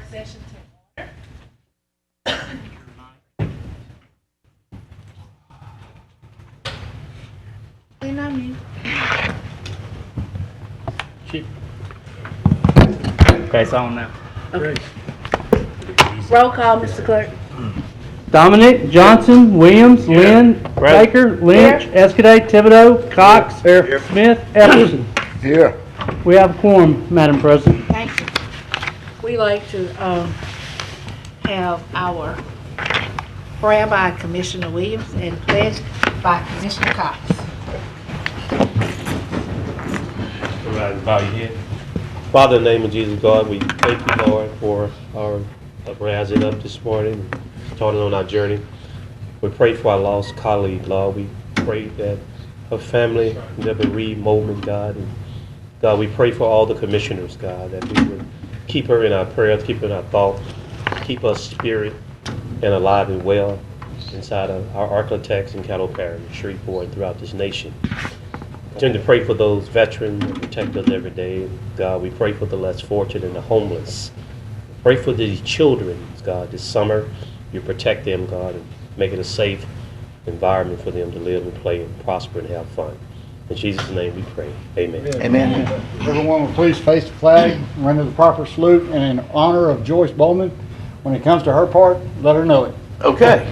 session to order. Clean on me. Okay, it's on now. Okay. Roll call, Mr. Clerk. Dominic, Johnson, Williams, Lynn, Baker, Lynch, Escaday, Thibodeau, Cox, Smith, Epperson. Here. We have a quorum, Madam President. Thank you. We like to have our prayer by Commissioner Williams and pledge by Commissioner Cox. Bow your head. Father, in the name of Jesus, God, we thank you, Lord, for our rising up this morning, starting on our journey. We pray for our lost colleague, Lord. We pray that her family never bereaved moment, God. And God, we pray for all the commissioners, God, that we would keep her in our prayers, keep her in our thoughts, keep her spirit and alive and well inside of our architects in Caddo Parish, Shreveport, and throughout this nation. Continue to pray for those veterans that protect us every day. God, we pray for the less fortunate and the homeless. Pray for these children, God, this summer. You protect them, God, and make it a safe environment for them to live and play and prosper and have fun. In Jesus' name we pray. Amen. Amen. Everyone will please face the flag, render the proper salute, and in honor of Joyce Bowman, when it comes to her part, let her know it. Okay.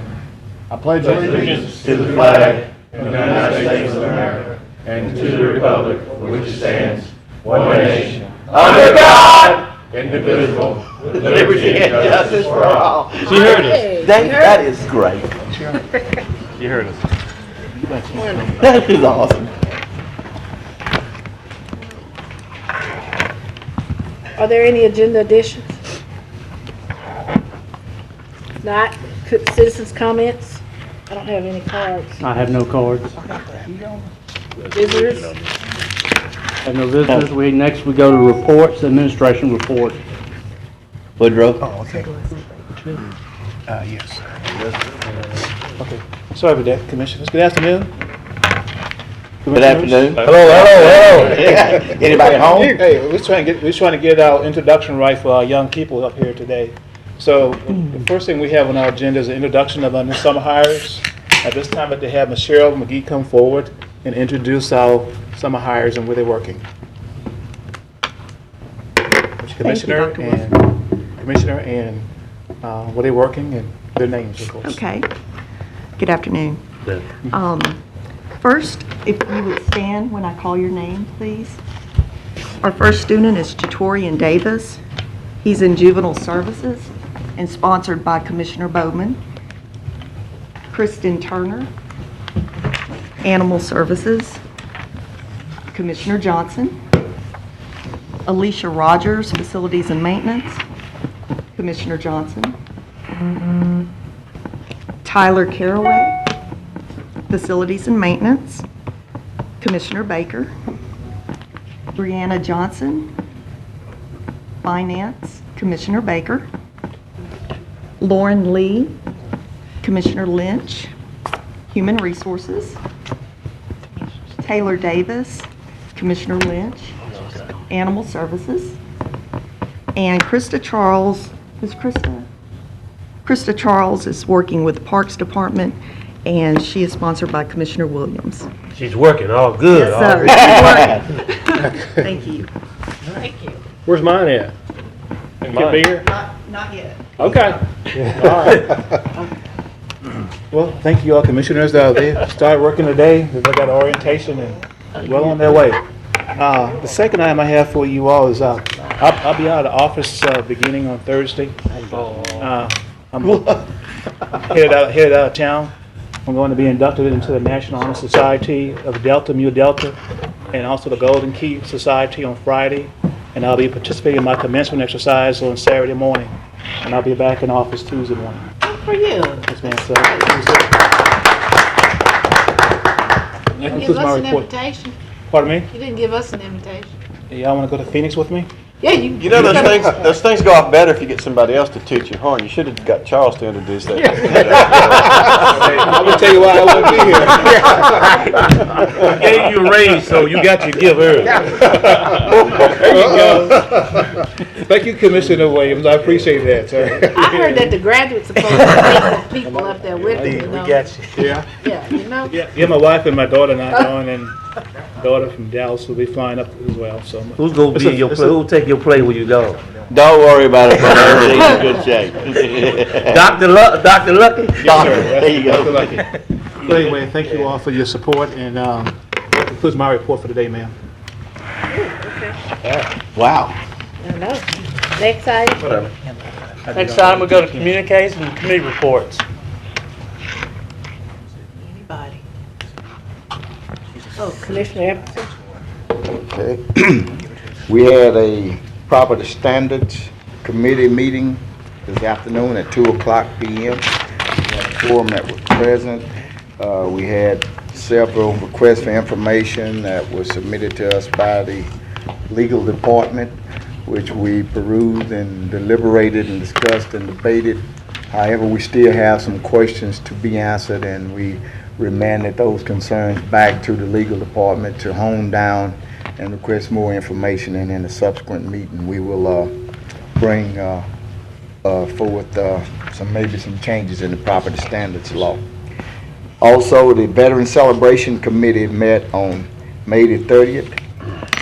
I pledge allegiance To the flag of the United States of America and to the republic for which it stands, one nation, under God, indivisible, with liberty and justice for all. She heard us. That is great. She heard us. That is awesome. Are there any agenda additions? Not. Citizens' comments? I don't have any cards. I have no cards. Visitors? Have no visitors. Next we go to reports, administration report. Woodrow? Oh, okay. Yes. Okay. Sorry about that, Commissioners. Good afternoon. Good afternoon. Hello. Anybody home? Hey, we're trying to get our introduction right for our young people up here today. So the first thing we have on our agenda is the introduction of our new summer hires. At this time, I'd like to have Michelle McGee come forward and introduce our summer hires and where they're working. Commissioner and where they're working and their names, of course. Okay. Good afternoon. First, if you would stand when I call your name, please. Our first student is Jatorian Davis. He's in Juvenile Services and sponsored by Commissioner Bowman. Kristen Turner, Animal Services. Commissioner Johnson. Alicia Rogers, Facilities and Maintenance. Commissioner Johnson. Tyler Caraway, Facilities and Maintenance. Commissioner Baker. Brianna Johnson, Finance. Commissioner Baker. Lauren Lee, Commissioner Lynch, Human Resources. Taylor Davis, Commissioner Lynch, Animal Services. And Krista Charles, who's Krista? Krista Charles is working with the Parks Department, and she is sponsored by Commissioner Williams. She's working all good. Yes, sir. She's working. Thank you. Thank you. Where's mine at? Can be here? Not yet. Okay. All right. Well, thank you all, Commissioners. They started working today. They got orientation and well on their way. The second item I have for you all is I'll be out of the office beginning on Thursday. I'm headed out of town. I'm going to be inducted into the National Honor Society of Delta, Mu Delta, and also the Golden Key Society on Friday. And I'll be participating in my commencement exercise on Saturday morning. And I'll be back in office Tuesday morning. Good for you. Yes, ma'am. So, You didn't give us an invitation. Pardon me? You didn't give us an invitation. Y'all want to go to Phoenix with me? Yeah, You know, those things go off better if you get somebody else to toot your horn. You should have got Charles to introduce that. I'm going to tell you why I won't be here. I gave you a raise, so you got your gift early. There you go. Thank you, Commissioner Williams. I appreciate that, sir. I heard that the graduates supposed to take the people up there with them, you know? you. Yeah. Yeah, you know? Yeah, my wife and my daughter and I going, and daughter from Dallas will be flying up as well, so. Who's gonna be your, who'll take your play when you go? Don't worry about it, brother. Everything's in good shape. Dr. Lucky? There you go. Dr. Lucky. But anyway, thank you all for your support, and that concludes my report for today, ma'am. Wow. I know. Next item? Next time we go to communications and committee reports. Anybody? Oh, Commissioner Epperson? Okay. We had a property standards committee meeting this afternoon at 2:00 p.m. Forum that was present. We had several requests for information that was submitted to us by the legal department, which we perused and deliberated and discussed and debated. However, we still have some questions to be answered, and we remanded those concerns back to the legal department to hone down and request more information. And in a subsequent meeting, we will bring forward maybe some changes in the property standards law. Also, the Veteran Celebration Committee met on May the 30th.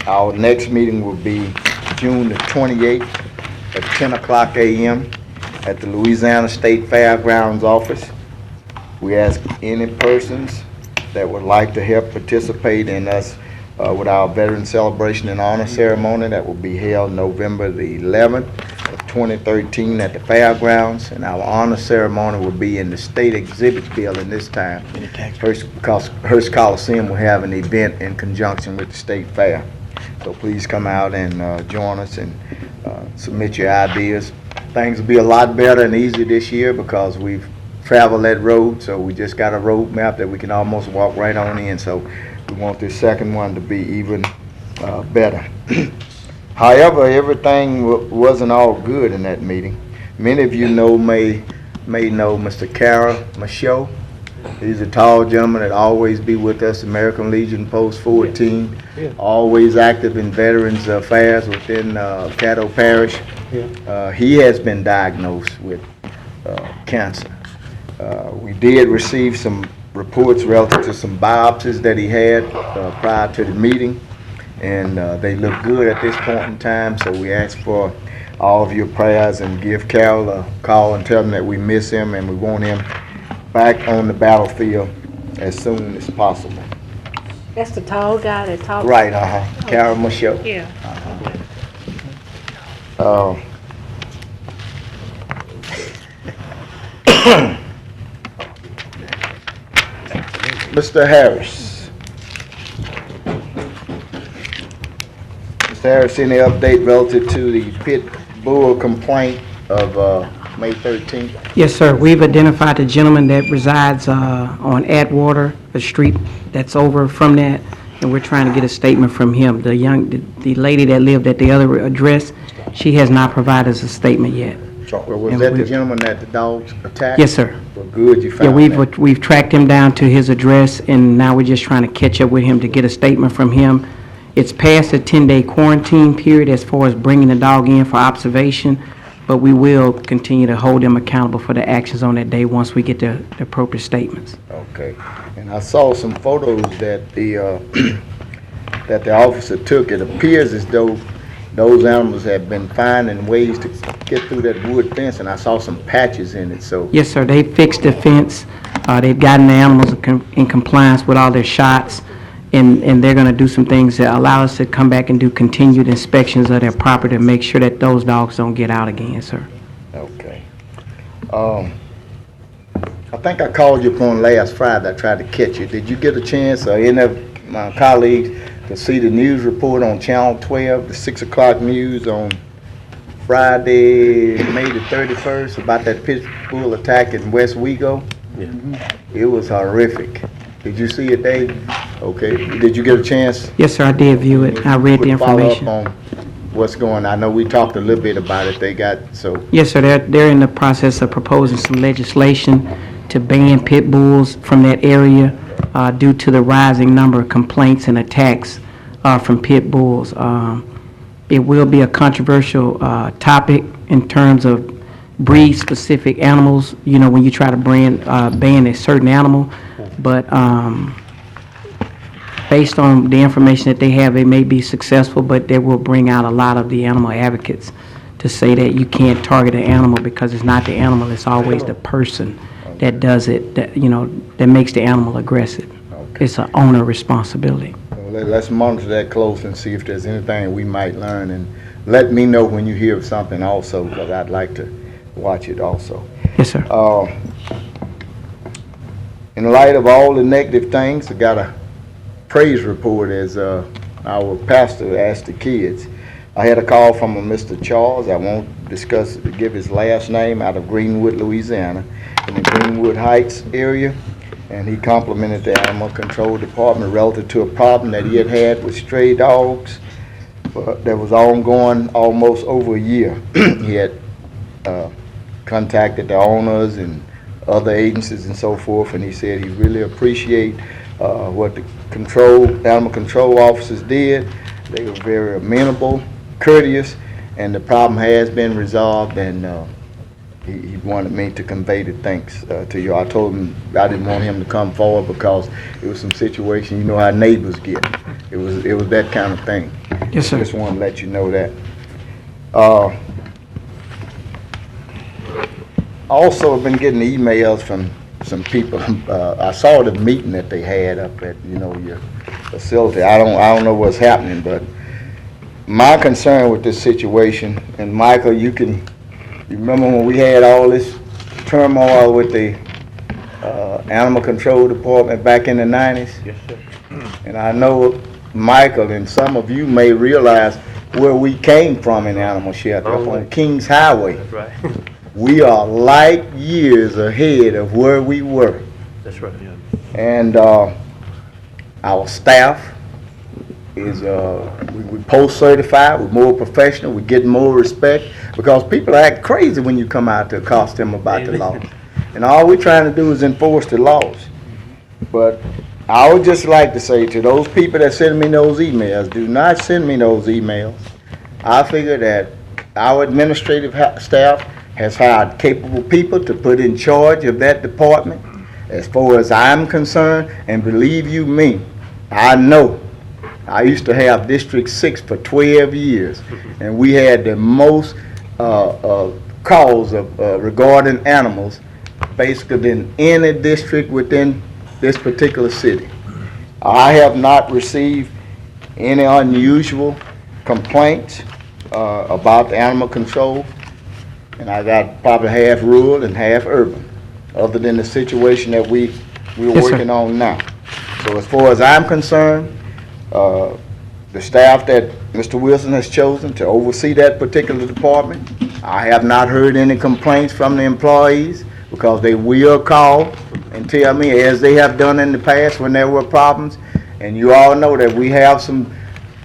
Our next meeting will be June the 28th at 10:00 a.m. at the Louisiana State Fairgrounds office. We ask any persons that would like to help participate in us with our Veteran Celebration and Honor Ceremony that will be held November the 11th of 2013 at the fairgrounds, and our honor ceremony will be in the State Exhibit Building this time, because Hearst Coliseum will have an event in conjunction with the State Fair. So please come out and join us and submit your ideas. Things will be a lot better and easier this year because we've traveled that road, so we just got a road map that we can almost walk right on in. So we want this second one to be even better. However, everything wasn't all good in that meeting. Many of you may know Mr. Carol Michaud. He's a tall gentleman that always be with us, American Legion Post 14, always active in Veterans Affairs within Caddo Parish. He has been diagnosed with cancer. We did receive some reports relative to some biopsies that he had prior to the meeting, and they look good at this point in time, so we ask for all of your prayers and give Carol a call and tell him that we miss him and we want him back on the battlefield as soon as possible. That's the tall guy that talks? Right, Carol Michaud. Yeah. Mr. Harris. Mr. Harris, any update relative to the pit bull complaint of May 13th? Yes, sir. We've identified the gentleman that resides on Atwater, a street that's over from that, and we're trying to get a statement from him. The lady that lived at the other address, she has not provided us a statement yet. Well, was that the gentleman that the dogs attacked? Yes, sir. Well, good, you found that. We've tracked him down to his address, and now we're just trying to catch up with him to get a statement from him. It's past the 10-day quarantine period as far as bringing the dog in for observation, but we will continue to hold them accountable for the actions on that day once we get the appropriate statements. Okay. And I saw some photos that that the officer took. It appears as though those animals have been finding ways to get through that wood fence, and I saw some patches in it, so. Yes, sir. They fixed the fence. They've gotten the animals in compliance with all their shots, and they're going to do some things that allow us to come back and do continued inspections of their property to make sure that those dogs don't get out again, sir. Okay. I think I called you upon last Friday. I tried to catch you. Did you get a chance, or any of my colleagues, to see the news report on Channel 12, the 6 o'clock news on Friday, May the 31st, about that pit bull attack in West Wego? Yeah. It was horrific. Did you see it, Dave? Okay. Did you get a chance? Yes, sir. I did view it. I read the information. Follow up on what's going on. I know we talked a little bit about it. They got so. Yes, sir. They're in the process of proposing some legislation to ban pit bulls from that area due to the rising number of complaints and attacks from pit bulls. It will be a controversial topic in terms of breed-specific animals, you know, when you try to ban a certain animal. But based on the information that they have, it may be successful, but they will bring out a lot of the animal advocates to say that you can't target an animal because it's not the animal, it's always the person that does it, that, you know, that makes the animal aggressive. It's an owner responsibility. Well, let's monitor that close and see if there's anything we might learn, and let me know when you hear of something also, because I'd like to watch it also. Yes, sir. In light of all the negative things, I got a praise report as our pastor asked the kids. I had a call from a Mr. Charles, I won't give his last name, out of Greenwood, Louisiana, in the Greenwood Heights area, and he complimented the Animal Control Department relative to a problem that he had had with stray dogs that was ongoing almost over a year. He had contacted the owners and other agencies and so forth, and he said he really appreciate what the animal control officers did. They were very amenable, courteous, and the problem has been resolved, and he wanted me to convey the thanks to you. I told him I didn't want him to come forward because it was some situation, you know how neighbors get. It was that kind of thing. Yes, sir. Just want to let you know that. Also, I've been getting emails from some people. I saw the meeting that they had up at, you know, your facility. I don't know what's happening, but my concern with this situation, and Michael, you remember when we had all this turmoil with the Animal Control Department back in the 90s? Yes, sir. And I know Michael and some of you may realize where we came from in animal shelter, up on Kings Highway. That's right. We are light years ahead of where we were. That's right. Yeah. And our staff is, we post-certified, we're more professional, we get more respect, because people act crazy when you come out to accost them about the law. And all we're trying to do is enforce the laws. But I would just like to say to those people that send me those emails, do not send me those emails. I figure that our administrative staff has hired capable people to put in charge of that department. As far as I'm concerned, and believe you me, I know. I used to have District 6 for 12 years, and we had the most calls regarding animals basically than any district within this particular city. I have not received any unusual complaints about the animal control, and I got probably half rural and half urban, other than the situation that we're working on now. So as far as I'm concerned, the staff that Mr. Wilson has chosen to oversee that particular department, I have not heard any complaints from the employees, because they will call and tell me, as they have done in the past when there were problems. And you all know that we have some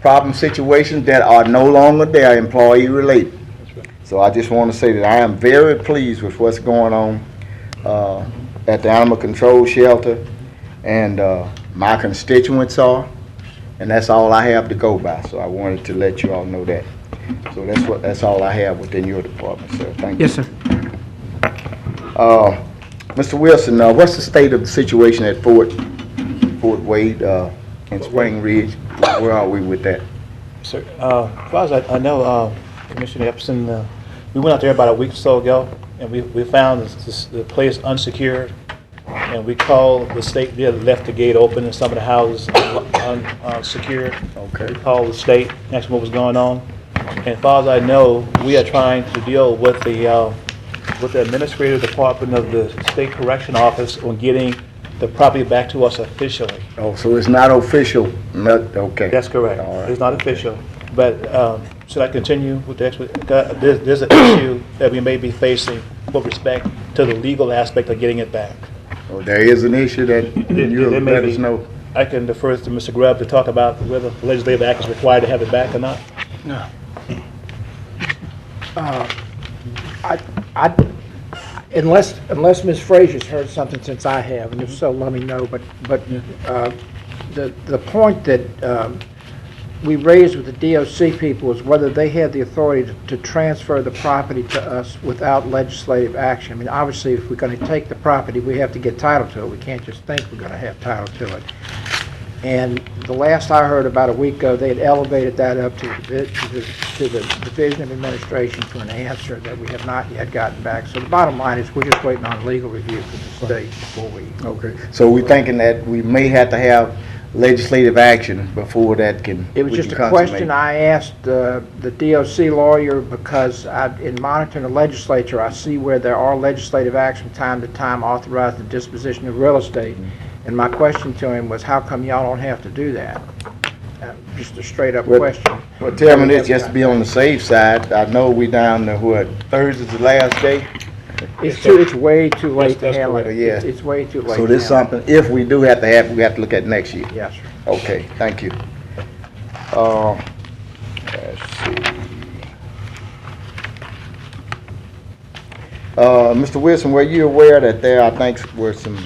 problem situations that are no longer there, employee related. So I just want to say that I am very pleased with what's going on at the Animal Control Shelter, and my constituents are, and that's all I have to go by. So I wanted to let you all know that. So that's all I have within your department, sir. Thank you. Yes, sir. Mr. Wilson, what's the state of the situation at Fort Wade in Spring Ridge? Where are we with that? Sir, as far as I know, Commissioner Epson, we went out there about a week or so ago, and we found the place unsecured, and we called the state. They had left the gate open and some of the houses unsecured. Okay. We called the state, asked what was going on, and as far as I know, we are trying to deal with the administrative department of the state correction office on getting the property back to us officially. Oh, so it's not official? Okay. That's correct. All right. It's not official. But should I continue with the there's an issue that we may be facing with respect to the legal aspect of getting it back. Oh, there is an issue that you'll let us know. I can defer to Mr. Grubb to talk about whether the legislative act is required to have it back or not. No. Unless Ms. Frazier's heard something since I have, and if so, let me know. But the point that we raised with the DOC people is whether they had the authority to transfer the property to us without legislative action. I mean, obviously, if we're going to take the property, we have to get title to it. We can't just think we're going to have title to it. And the last I heard, about a week ago, they had elevated that up to the Division of Administration for an answer that we have not yet gotten back. So the bottom line is we're just waiting on legal review from the state before we... Okay, so we're thinking that we may have to have legislative action before that can... It was we just can a consummate. question I asked the DOC lawyer because in monitoring the legislature, I see where there are legislative action from time to time authorizing the disposition of real estate. And my question to him was, how come y'all don't have to do that? Just a straight up question. Well, tell me this, just to be on the safe side, I know we down to what, Thursday's the last day? It's way too late to handle it. correct. Yeah. It's way too late. So to this is handle something, if we do have to have it, we have to look at next year? Yes, sir. Okay, thank you. Let's see. Mr. Wilson, were you aware that there, I think, were some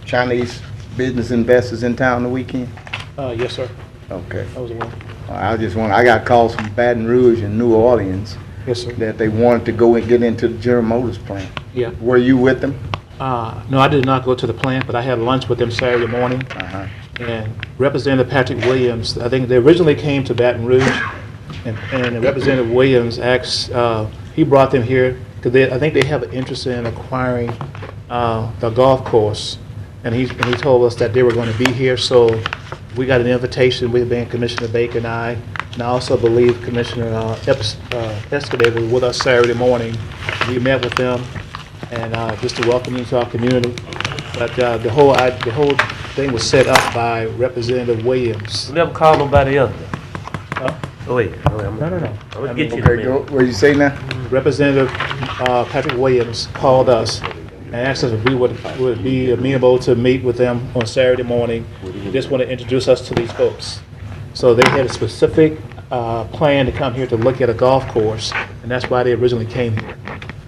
Chinese business investors in town the weekend? Yes, sir. Okay. I was aware. I got calls from Baton Rouge and New Orleans Yes, sir. that they wanted to go and get into the General Motors plant. Yeah. Were you with them? No, I did not go to the plant, but I had lunch with them Saturday morning. Uh-huh. And Representative Patrick Williams, I think they originally came to Baton Rouge, and Representative Williams asked, he brought them here because I think they have an interest in acquiring the golf course. And he told us that they were going to be here, so we got an invitation, we being Commissioner Baker and I also believe Commissioner Escobar was with us Saturday morning. We met with them and just to welcome them to our community. But the whole thing was set up by Representative Williams. We never called nobody else. Oh, wait. No. I'm gonna get you in a Okay, minute. go, what did you say now? Representative Patrick Williams called us and asked us if we would be amenable to meet with them on Saturday morning. They just want to introduce us to these folks. So they had a specific plan to come here to look at a golf course, and that's why they originally came here.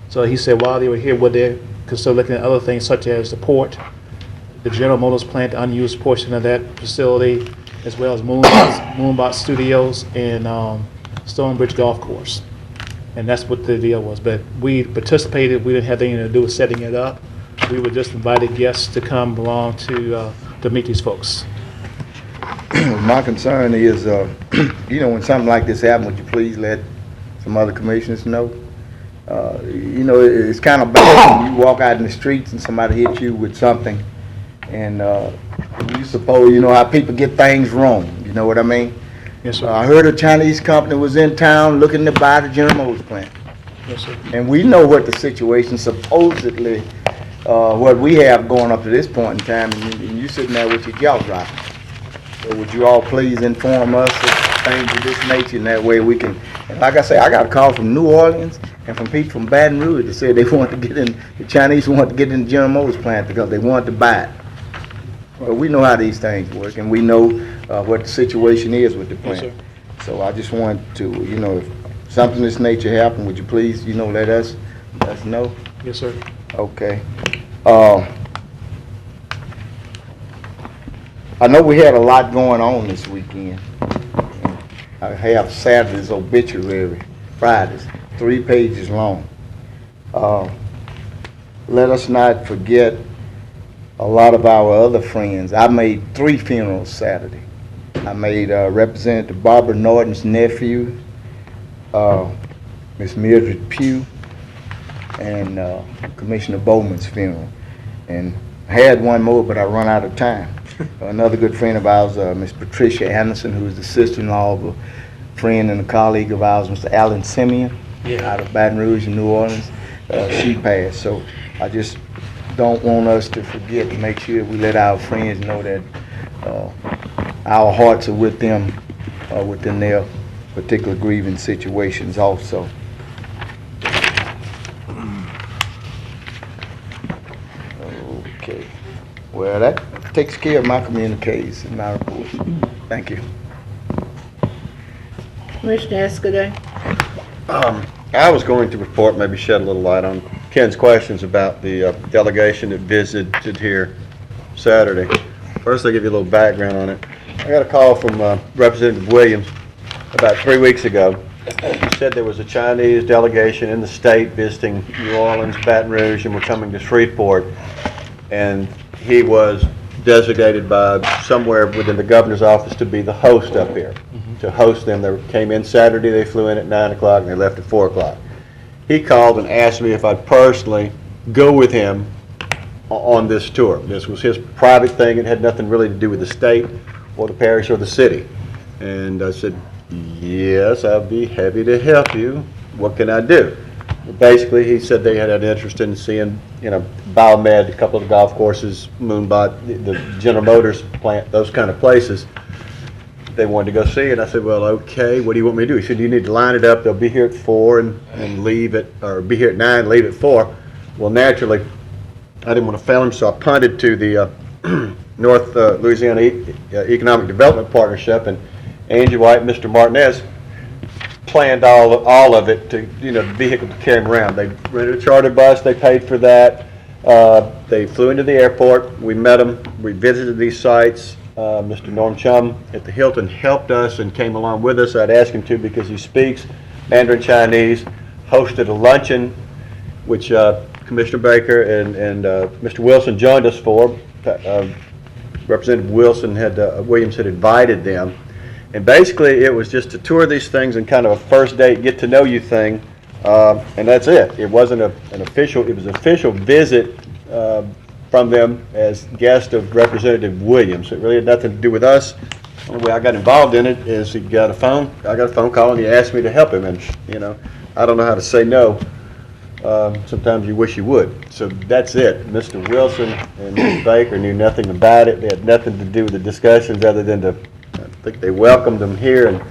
So he said while they were here, would they consider looking at other things such as the port, the General Motors plant, the unused portion of that facility, as well as Moonbox Studios and Stonebridge Golf Course. And that's what the deal was. But we participated. We didn't have anything to do with setting it up. We were just invited guests to come along to meet these folks. My concern is, when something like this happens, would you please let some other commissioners know? It's kind of bad when you walk out in the streets and somebody hits you with something, and you suppose you know how people get things wrong. You know what I mean? Yes, sir. I heard a Chinese company was in town looking to buy the General Motors plant. Yes, sir. And we know what the situation supposedly, what we have going up to this point in time, and you sitting there with your jaw dropping. So would you all please inform us of things of this nature, and that way we can, and like I say, I got a call from New Orleans and from people from Baton Rouge that said they want to get in, the Chinese want to get in the General Motors plant because they want to buy it. But we know how these things work, and we know what the situation is with the plant. Yes, so I just want to, if something of this nature happen, would you please, let us know? Yes, sir. Okay. I know we had a lot going on this weekend. I have Saturday's obituary, Fridays, 3 pages long. Let us not forget a lot of our other friends. I made 3 funerals Saturday. I made Representative Barbara Norton's nephew, Miss Mildred Pugh, and Commissioner Bowman's funeral. And I had one more, but I run out of time. Another good friend of ours, Miss Patricia Anderson, who is the sister-in-law of a friend and a colleague of ours, Mr. Alan Simeon, out of Baton Rouge in New Orleans. She passed. So I just don't want us to forget to make sure we let our friends know that our hearts are with them within their particular grieving situations also. Okay. Well, that takes care of my communiques and my report. Thank you. Commissioner Escobar? I was going to report, maybe shed a little light on Ken's questions about the delegation that visited here Saturday. First, I'll give you a little background on it. I got a call from Representative Williams about 3 weeks ago. He said there was a Chinese delegation in the state visiting New Orleans, Baton Rouge, and were coming to Shreveport. And he was designated by somewhere within the governor's office to be the host up here, to host them. They came in Saturday, they flew in at 9 o'clock, and they left at 4 o'clock. He called and asked me if I'd personally go with him on this tour. This was his private thing. It had nothing really to do with the state or the parish or the city. And I said, yes, I'll be happy to help you. What can I do? Basically, he said they had an interest in seeing, Biomed, a couple of golf courses, Moonbot, the General Motors plant, those kind of places. They wanted to go see, and I said, well, okay, what do you want me to do? He said, you need to line it up. They'll be here at 4 and leave at, or be here at 9, leave at 4. Well, naturally, I didn't want to fail him, so I punted to the North Louisiana Economic Development Partnership, and Angie White and Mr. Martinez planned all of it to, the vehicle to carry him around. They rented a charter bus, they paid for that. They flew into the airport, we met them, we visited these sites. Mr. Norm Chum at the Hilton helped us and came along with us. I'd asked him to because he speaks Mandarin Chinese, hosted a luncheon, which Commissioner Baker and Mr. Wilson joined us for. Representative Williams had invited them. And basically, it was just a tour of these things and kind of a first date, get to know you thing, and that's it. It wasn't an official, it was an official visit from them as guest of Representative Williams. It really had nothing to do with us. The only way I got involved in it is I got a phone call and he asked me to help him, and I don't know how to say no. Sometimes you wish you would. So that's it. Mr. Wilson and Ms. Baker knew nothing about it. They had nothing to do with the discussions other than I think they welcomed them here and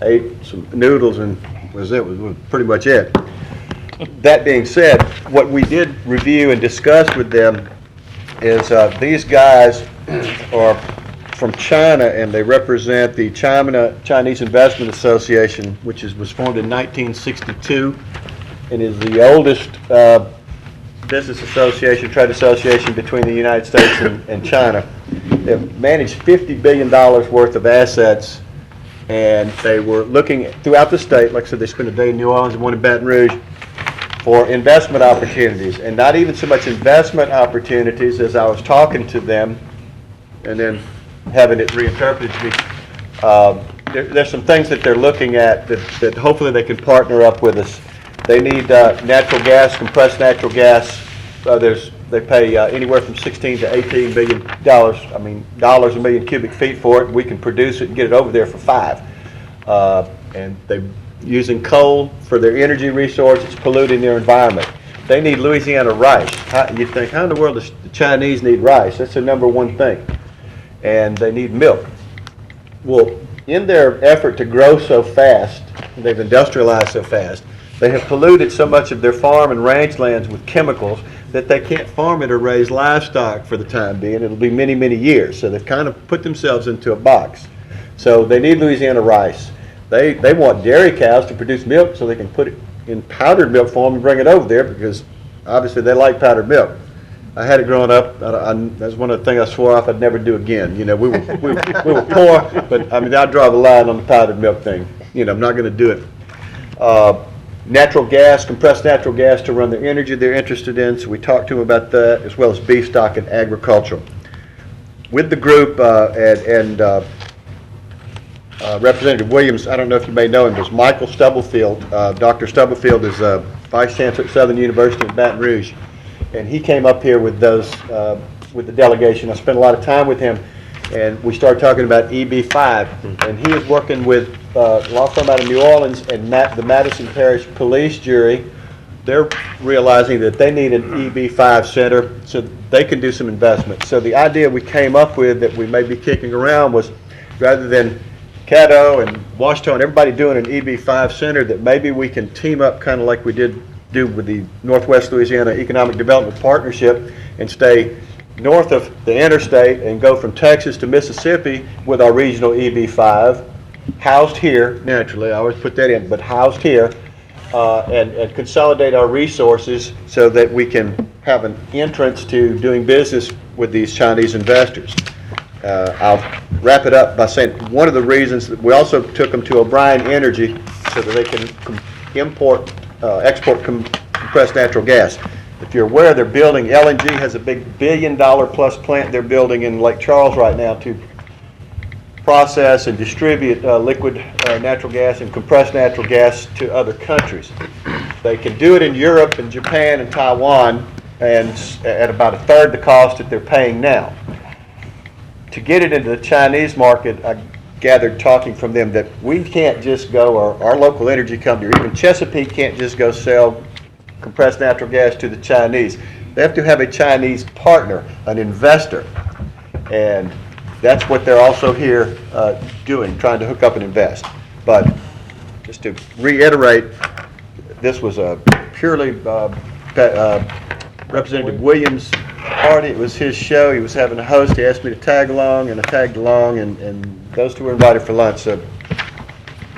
ate some noodles, and was pretty much it. That being said, what we did review and discuss with them is these guys are from China, and they represent the Chinese Investment Association, which was formed in 1962 and is the oldest business association, trade association between the United States and China. They've managed $50 billion worth of assets, and they were looking throughout the state. Like I said, they spent a day in New Orleans and one in Baton Rouge for investment opportunities, and not even so much investment opportunities as I was talking to them and then having it reinterpreted to me. There's some things that they're looking at that hopefully they can partner up with us. They need natural gas, compressed natural gas. They pay anywhere from $16 to $18 billion, dollars a million cubic feet for it. We can produce it and get it over there for $5. And they're using coal for their energy resource. It's polluting their environment. They need Louisiana rice. You think, how in the world does the Chinese need rice? That's the number one thing. And they need milk. Well, in their effort to grow so fast, they've industrialized so fast, they have polluted so much of their farm and ranch lands with chemicals that they can't farm it or raise livestock for the time being. It'll be many, many years. So they've kind of put themselves into a box. So they need Louisiana rice. They want dairy cows to produce milk so they can put it in powdered milk form and bring it over there, because obviously they like powdered milk. I had it growing up. That's one of the things I swore off I'd never do again. We were poor, but I draw the line on the powdered milk thing. I'm not going to do it. Natural gas, compressed natural gas to run their energy they're interested in, so we talked to them about that, as well as beef stock and agriculture. With the group Representative Williams, I don't know if you may know him, is Michael Stubblefield. Dr. Stubblefield is Vice Chancellor at Southern University in Baton Rouge, and he came up here with with the delegation. I spent a lot of time with him, and we started talking about EB5, and he is working with a law firm out of New Orleans and the Madison Parish Police Jury. They're realizing that they need an EB5 center so they can do some investment. So the idea we came up with that we may be kicking around was, rather than Caddo and Washington, everybody doing an EB5 center, that maybe we can team up kind of like we do with the Northwest Louisiana Economic Development Partnership and stay north of the interstate and go from Texas to Mississippi with our regional EB5, housed here, naturally, I always put that in, but housed here, and consolidate our resources so that we can have an entrance to doing business with these Chinese investors. I'll wrap it up by saying, one of the reasons that we also took them to O'Brien Energy so that they can export compressed natural gas. If you're aware, they're building, LNG has a big $1 billion-plus plant they're building in Lake Charles right now to process and distribute liquid natural gas and compressed natural gas to other countries. They can do it in Europe and Japan and Taiwan and at about a third the cost that they're paying now. To get it into the Chinese market, I gathered talking from them that we can't just go, or our local energy company, or even Chesapeake can't just go sell compressed natural gas to the Chinese. They have to have a Chinese partner, an investor. And that's what they're also here doing, trying to hook up and invest. But just to reiterate, this was a purely Representative Williams' party. It was his show. He was having a host. He asked me to tag along, and I tagged along, and those two were invited for lunch. So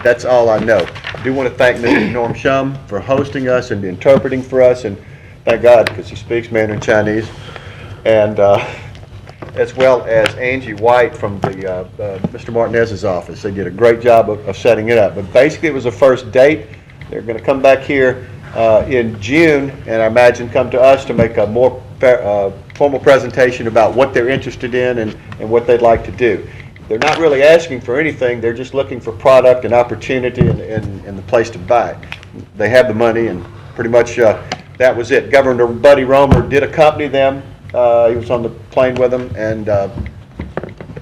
that's all I know. I do want to thank Mr. Norm Shum for hosting us and interpreting for us, and thank God because he speaks Mandarin Chinese. And as well as Angie White from the Mr. Martinez's office. They did a great job of setting it up. But basically, it was a first date. They're going to come back here in June, and I imagine come to us to make a more formal presentation about what they're interested in and what they'd like to do. They're not really asking for anything. They're just looking for product and opportunity and the place to buy. They have the money, and pretty much that was it. Governor Buddy Romer did accompany them. He was on the plane with them and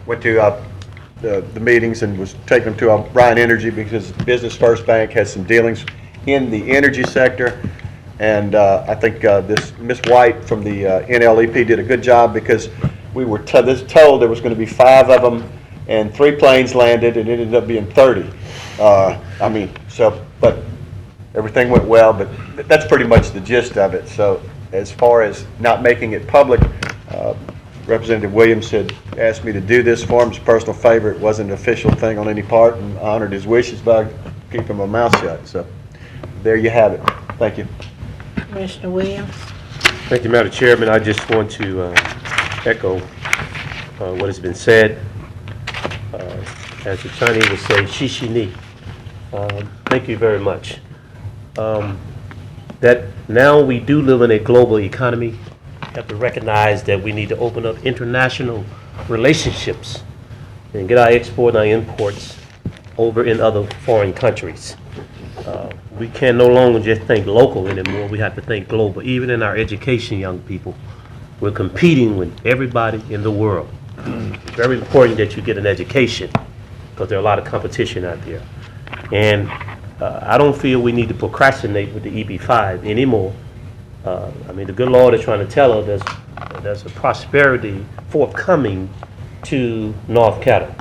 went to the meetings and was taking them to O'Brien Energy because Business First Bank has some dealings in the energy sector. And I think this Miss White from the NLEP did a good job because we were told there was going to be 5 of them and 3 planes landed and it ended up being 30. But everything went well, but that's pretty much the gist of it. So as far as not making it public, Representative Williams had asked me to do this for him. His personal favor. It wasn't an official thing on any part, and I honored his wishes by keeping my mouth shut. So there you have it. Thank you. Commissioner Williams. Thank you, Madam Chairman. I just want to echo what has been said. As the Chinese would say, "Xi xi ni." Thank you very much. That now we do live in a global economy. We have to recognize that we need to open up international relationships and get our export and our imports over in other foreign countries. We can no longer just think local anymore. We have to think global. Even in our education, young people, we're competing with everybody in the world. It's very important that you get an education because there's a lot of competition out there. And I don't feel we need to procrastinate with the EB-5 anymore. The good Lord is trying to tell us there's a prosperity forthcoming to North Caddo.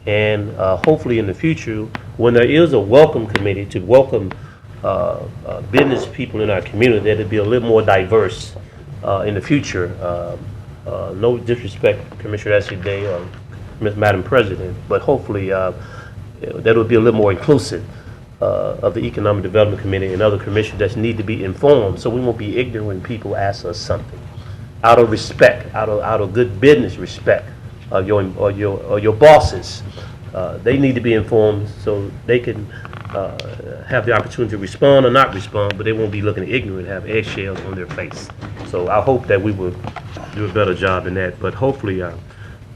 And hopefully in the future, when there is a welcome committee to welcome business people in our community, that it'll be a little more diverse in the future. No disrespect, Commissioner Day or Madam President, but hopefully that will be a little more inclusive of the Economic Development Committee and other commissions that need to be informed, so we won't be ignorant when people ask us something. Out of respect, out of good business respect of your bosses, they need to be informed so they can have the opportunity to respond or not respond, but they won't be looking ignorant, have eggshells on their face. So I hope that we will do a better job in that, but hopefully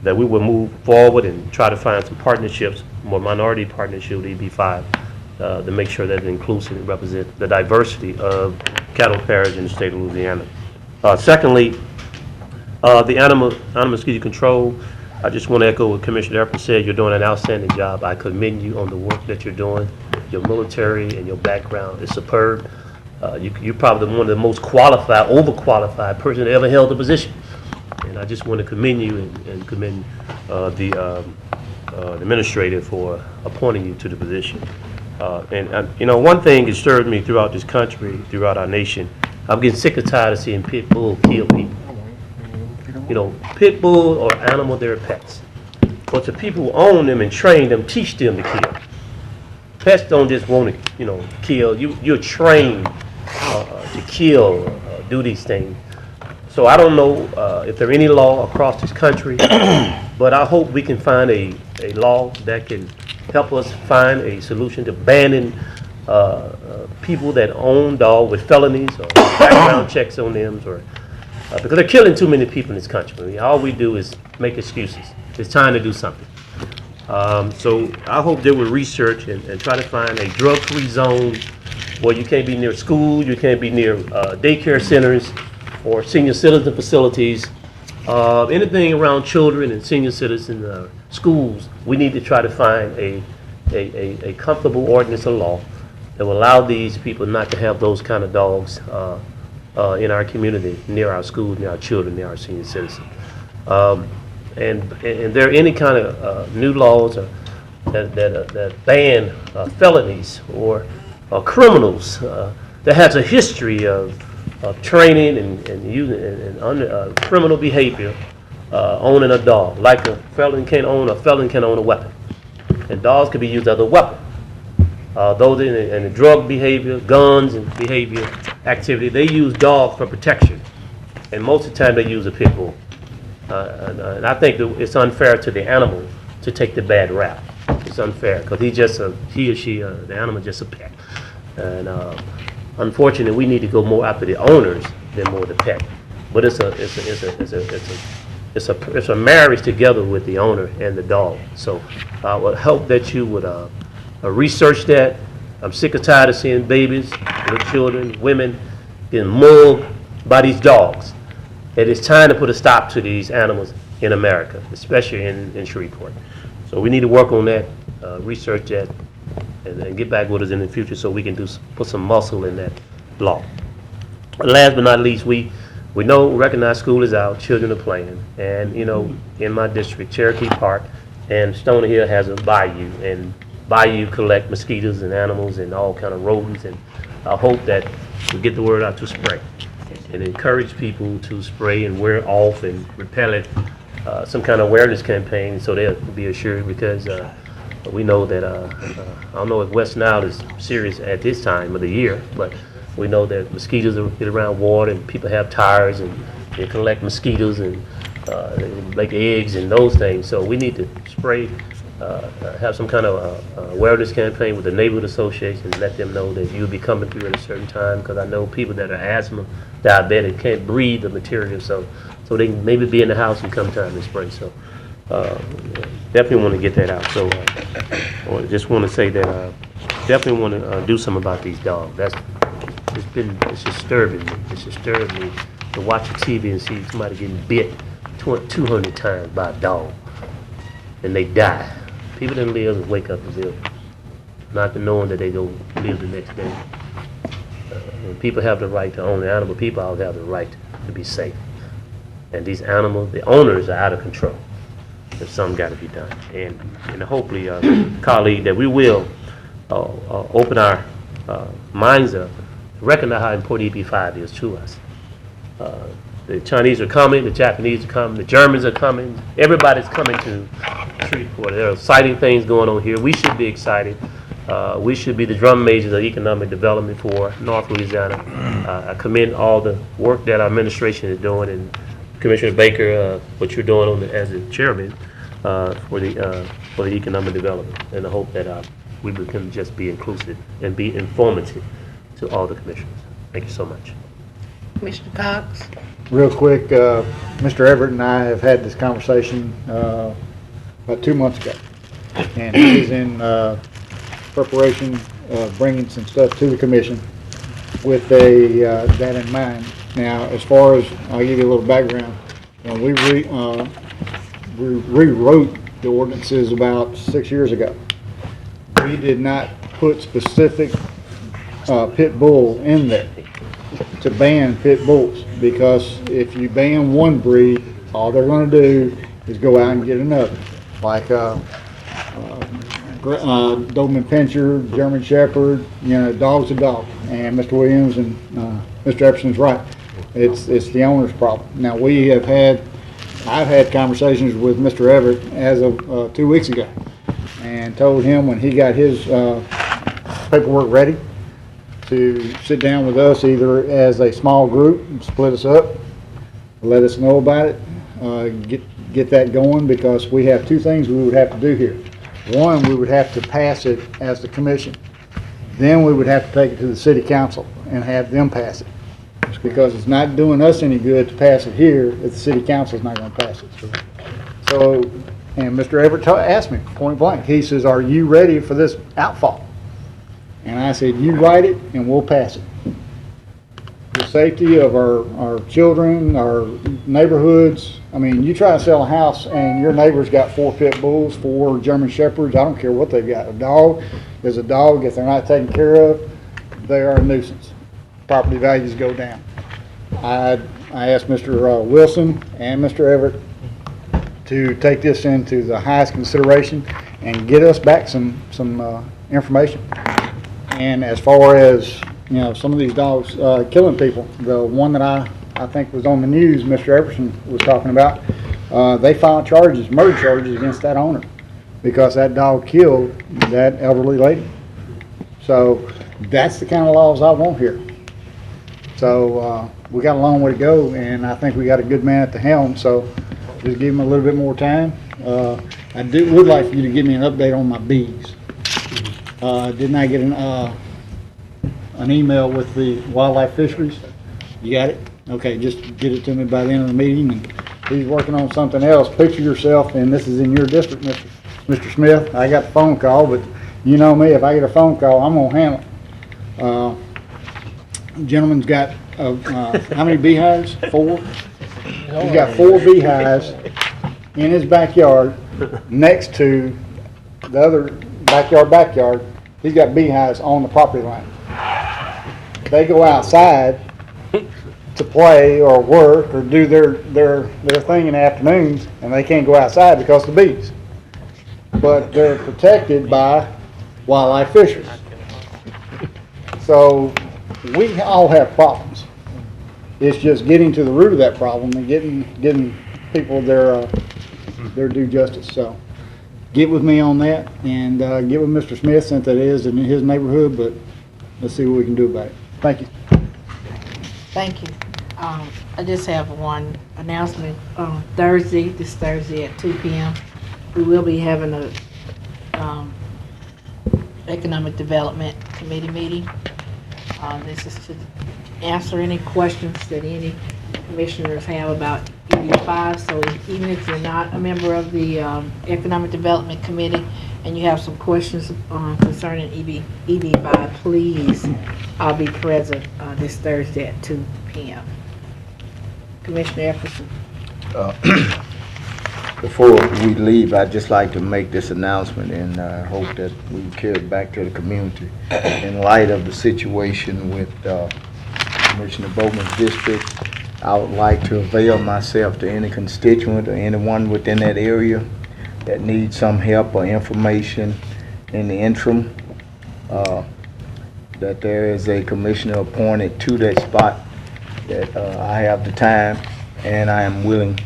that we will move forward and try to find some partnerships, more minority partnerships with EB-5, to make sure that it inclusive and represent the diversity of Caddo Parish in the state of Louisiana. Secondly, the animal mosquito control, I just want to echo what Commissioner Epper said. You're doing an outstanding job. I commend you on the work that you're doing. Your military and your background is superb. You're probably one of the most qualified, overqualified person that ever held the position. And I just want to commend you and commend the administrator for appointing you to the position. One thing that stirred me throughout this country, throughout our nation, I'm getting sick and tired of seeing pit bull kill people. Pit bull or animal, they're pets. But the people who own them and train them, teach them to kill. Pets don't just want to, kill. You're trained to kill, do these things. So I don't know if there any law across this country But I hope we can find a law that can help us find a solution to banning people that own dogs with felonies or background checks on them, or because they're killing too many people in this country. I mean, all we do is make excuses. It's time to do something. So I hope they will research and try to find a drug-free zone where you can't be near school, you can't be near daycare centers or senior citizen facilities. Anything around children and senior citizen schools, we need to try to find a comfortable ordinance or law that will allow these people not to have those kind of dogs in our community, near our schools, near our children, near our senior citizens. And there are any kind of new laws that ban felonies or criminals that has a history of training and using criminal behavior, owning a dog. Like a felon can own a weapon, and dogs can be used as a weapon. Those in the drug behavior, guns and behavior activity, they use dogs for protection, and most of the time they use a pit bull. And I think that it's unfair to the animal to take the bad rap. It's unfair because he or she, the animal, just a pet. And unfortunately, we need to go more after the owners than more the pet. But it's a marriage together with the owner and the dog. So I would hope that you would research that. I'm sick and tired of seeing babies, little children, women getting mugged by these dogs. It is time to put a stop to these animals in America, especially in Shreveport. So we need to work on that, research that, and get back with us in the future so we can put some muscle in that law. Last but not least, we recognize school is out, children are playing, and in my district, Cherokee Park and Stony Hill has a bayou, and bayou collect mosquitoes and animals and all kind of rodents, and I hope that we get the word out to spray and encourage people to spray and wear off and repel it, some kind of awareness campaign so they'll be assured, because we know that, I don't know if West Nile is serious at this time of the year, but we know that mosquitoes get around water and people have tires and they collect mosquitoes and they make eggs and those things. So we need to spray, have some kind of awareness campaign with the neighborhood association and let them know that you'll be coming through at a certain time, because I know people that are asthma, diabetic, can't breathe the material, so they can maybe be in the house and come time to spray. So definitely want to get that out. So I just want to say that definitely want to do something about these dogs. It's disturbing me. It's disturbing me to watch the TV and see somebody getting bit 200 times by a dog and they die. People didn't live and wake up and live, not knowing that they go live the next day. When people have the right to own an animal, people all have the right to be safe. And these animals, the owners are out of control. There's something got to be done. And hopefully, colleague, that we will open our minds up, recognize how important EP5 is to us. The Chinese are coming, the Japanese are coming, the Germans are coming, everybody's coming to Shreveport. There are exciting things going on here. We should be excited. We should be the drum majors of economic development for North Louisiana. I commend all the work that our administration is doing, and Commissioner Baker, what you're doing as the chairman for the economic development. And I hope that we can just be inclusive and be informative to all the commissioners. Thank you so much. Commissioner Cox? Real quick, Mr. Everett and I have had this conversation about 2 months ago, and he's in preparation of bringing some stuff to the commission with that in mind. Now, as far as, I'll give you a little background. When we rewrote the ordinances about 6 years ago, we did not put specific pit bull in there to ban pit bulls, because if you ban one breed, all they're going to do is go out and get another, like Doberman Pinscher, German Shepherd. Dog's a dog. And Mr. Williams and Mr. Epson's right. It's the owner's problem. Now I've had conversations with Mr. Everett as of 2 weeks ago, and told him when he got his paperwork ready to sit down with us, either as a small group and split us up, let us know about it, get that going, because we have two things we would have to do here. One, we would have to pass it as the commission. Then we would have to take it to the city council and have them pass it. Because it's not doing us any good to pass it here if the city council's not gonna pass it. So, and Mr. Everett asked me point blank, he says, are you ready for this outfall? And I said, you write it and we'll pass it. The safety of our children, our neighborhoods. I mean, you try to sell a house and your neighbor's got 4 pit bulls, 4 German shepherds, I don't care what they've got. A dog is a dog. If they're not taken care of, they are a nuisance. Property values go down. I asked Mr. Wilson and Mr. Everett to take this into the highest consideration and get us back some information. And as far as, you know, some of these dogs killing people, the one that I think was on the news, Mr. Everson was talking about, they filed charges, murder charges against that owner because that dog killed that elderly lady. So that's the kind of laws I want here. So we got a long way to go, and I think we got a good man at the helm, so just give him a little bit more time. I would like for you to give me an update on my bees. Didn't I get an email with the wildlife fisheries? You got it? Okay, just get it to me by the end of the meeting. And he's working on something else. Picture yourself, and this is in your district, Mr. Smith. I got the phone call, but you know me, if I get a phone call, I'm gonna handle it. Gentleman's got how many beehives? 4. He's got 4 beehives in his backyard next to the other backyard. He's got beehives on the property line. They go outside to play or work or do their thing in the afternoons, and they can't go outside because of the bees. But they're protected by wildlife fisheries. So we all have problems. It's just getting to the root of that problem and getting people their due justice. So get with me on that, and get with Mr. Smith, since that is in his neighborhood, but let's see what we can do about it. Thank you. Thank you. I just have one announcement. This Thursday at 2 p.m., we will be having a Economic Development Committee meeting. This is to answer any questions that any commissioners have about EB5. So even if you're not a member of the Economic Development Committee and you have some questions concerning EB5, please, I'll be present this Thursday at 2 p.m. Commissioner Epperson. Before we leave, I'd just like to make this announcement, and I hope that we carry it back to the community. In light of the situation with Commissioner Bowman's district, I would like to avail myself to any constituent or anyone within that area that needs some help or information in the interim, that there is a commissioner appointed to that spot, that I have the time and I am willing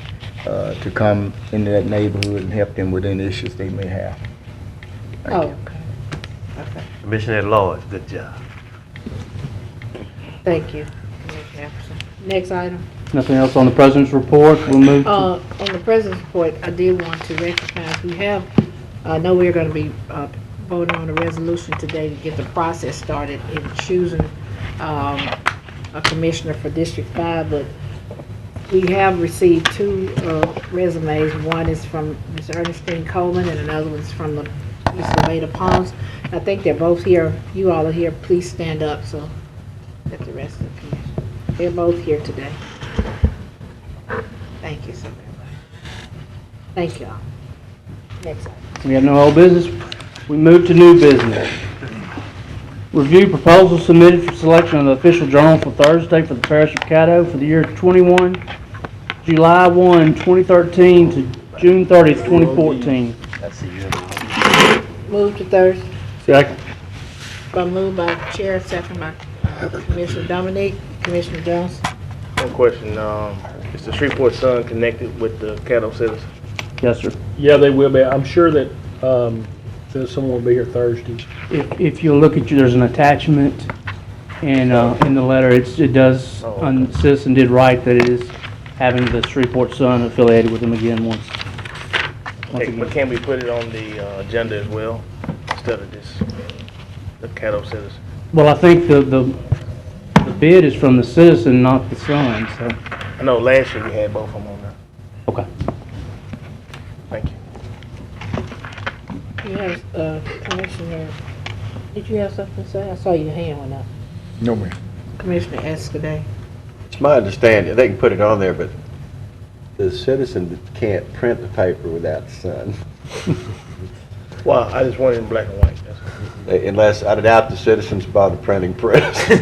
to come into that neighborhood and help them with any issues they may have. Thank you. Okay. Commissioner at Large, good job. Thank you, Commissioner Epperson. Next item. Nothing else on the president's report. We'll move to... On the president's report, I did want to recognize I know we're going to be voting on a resolution today to get the process started in choosing a commissioner for District 5, but we have received 2 resumes. One is from Ms. Ernestine Coleman and another one is from Ms. Levada Pons. I think they're both here. You all are here. Please stand up so that the rest of the commission. They're both here today. Thank you so very much. Thank y'all. Next item. We have no old business. We move to new business. Review proposal submitted for selection of the official journal for Thursday for the Parish of Caddo for the year 21, July 1, 2013 to June 30th, 2014. That's the year. Move to Thursday. Second. Moved by Chair, second by Commissioner Dominique. Commissioner Jones. One question, is the Shreveport Sun connected with the Caddo citizens? Yes, sir. Yeah, they will be. I'm sure that someone will be here Thursday. If you'll look at there's an attachment, and in the letter, it does, citizen did write that it is having the Shreveport Sun affiliated with them again once Hey, but again. can we put it on the agenda as well, instead of this, the Caddo citizen? Well, I think the bid is from the Citizen, not the Sun, so, I know last year we had both of them on there. okay. Thank you. You have, Commissioner, did you have something to say? I saw your hand went up. No, ma'am. Commissioner Escaday. It's my understanding, they can put it on there, but the citizen can't print the paper without the Sun. Well, I just want it in black and white, that's all. Unless, I doubt the citizens buy the printing press. You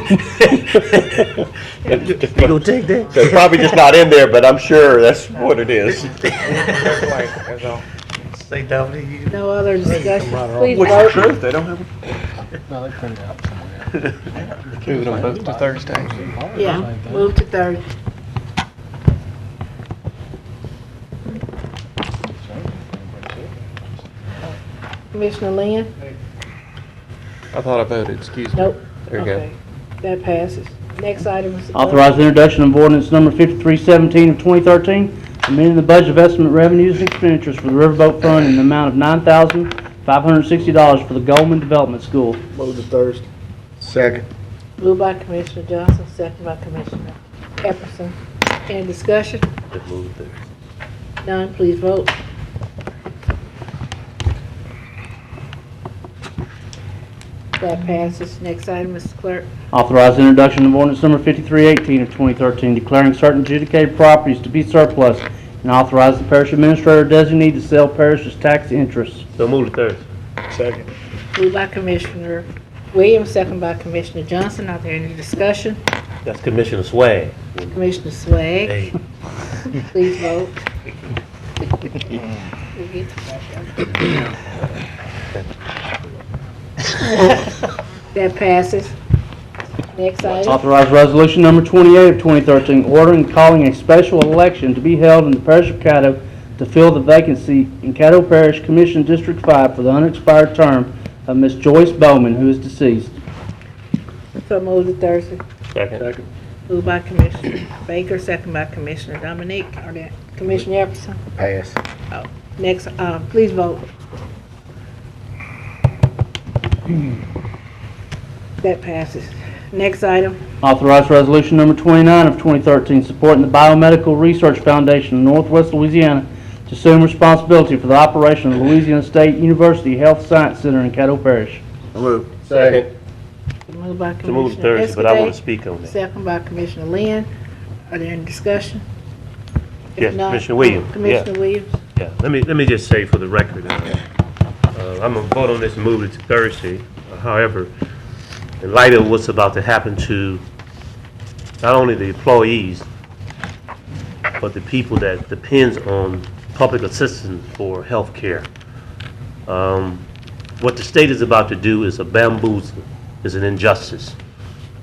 gonna take that? So it's probably just not in there, but I'm sure that's what it is. Black and white, that's all. Say W. No other discussion? Please What's the vote. truth? They don't have a... No, they printed out somewhere. Moving them both to Thursday. Yeah, move to Thursday. Commissioner Lynn? I thought I voted, excuse me. Nope. There you go. Okay, that passes. Next item is. Authorize the introduction of ordinance number 5317 of 2013, amending the budget of estimate revenues and expenditures for the Riverboat Fund in the amount of $9,560 for the Goldman Development School. Move to Thursday. Second. Moved by Commissioner Johnson, second by Commissioner Epperson. Any discussion? None, please vote. That passes. Next item, Mr. Clerk. Authorize the introduction of ordinance number 5318 of 2013, declaring certain adjudicated properties to be surplus, and authorize the parish administrator designee to sell parish's tax interests. So move to Thursday. Second. Moved by Commissioner Williams, second by Commissioner Johnson. Are there any discussion? That's Commissioner Swag. Commissioner Swag. Hey. Please vote. That passes. Next item. Authorize resolution number 28 of 2013, ordering and calling a special election to be held in the parish of Caddo to fill the vacancy in Caddo Parish Commission District 5 for the unexpired term of Ms. Joyce Bowman, who is deceased. So moved to Thursday. Second. Moved by Commissioner Baker, second by Commissioner Dominique. Are there, Commissioner Epperson? Pass. Oh, next, please vote. That passes. Next item. Authorize resolution number 29 of 2013, supporting the Biomedical Research Foundation of Northwest Louisiana to assume responsibility for the operation of Louisiana State University Health Science Center in Caddo Parish. Move. Second. Moved by To move to Commissioner Thursday, but I want to Escaday, speak on that. second by Commissioner Lynn. Are there any discussion? If Yes, not, Commissioner Williams. Commissioner Williams. Yeah, let me just say for the record, I'm gonna vote on this and move it to Thursday. However, in light of what's about to happen to not only the employees, but the people that depends on public assistance for health care, what the state is about to do is a bamboozle, is an injustice,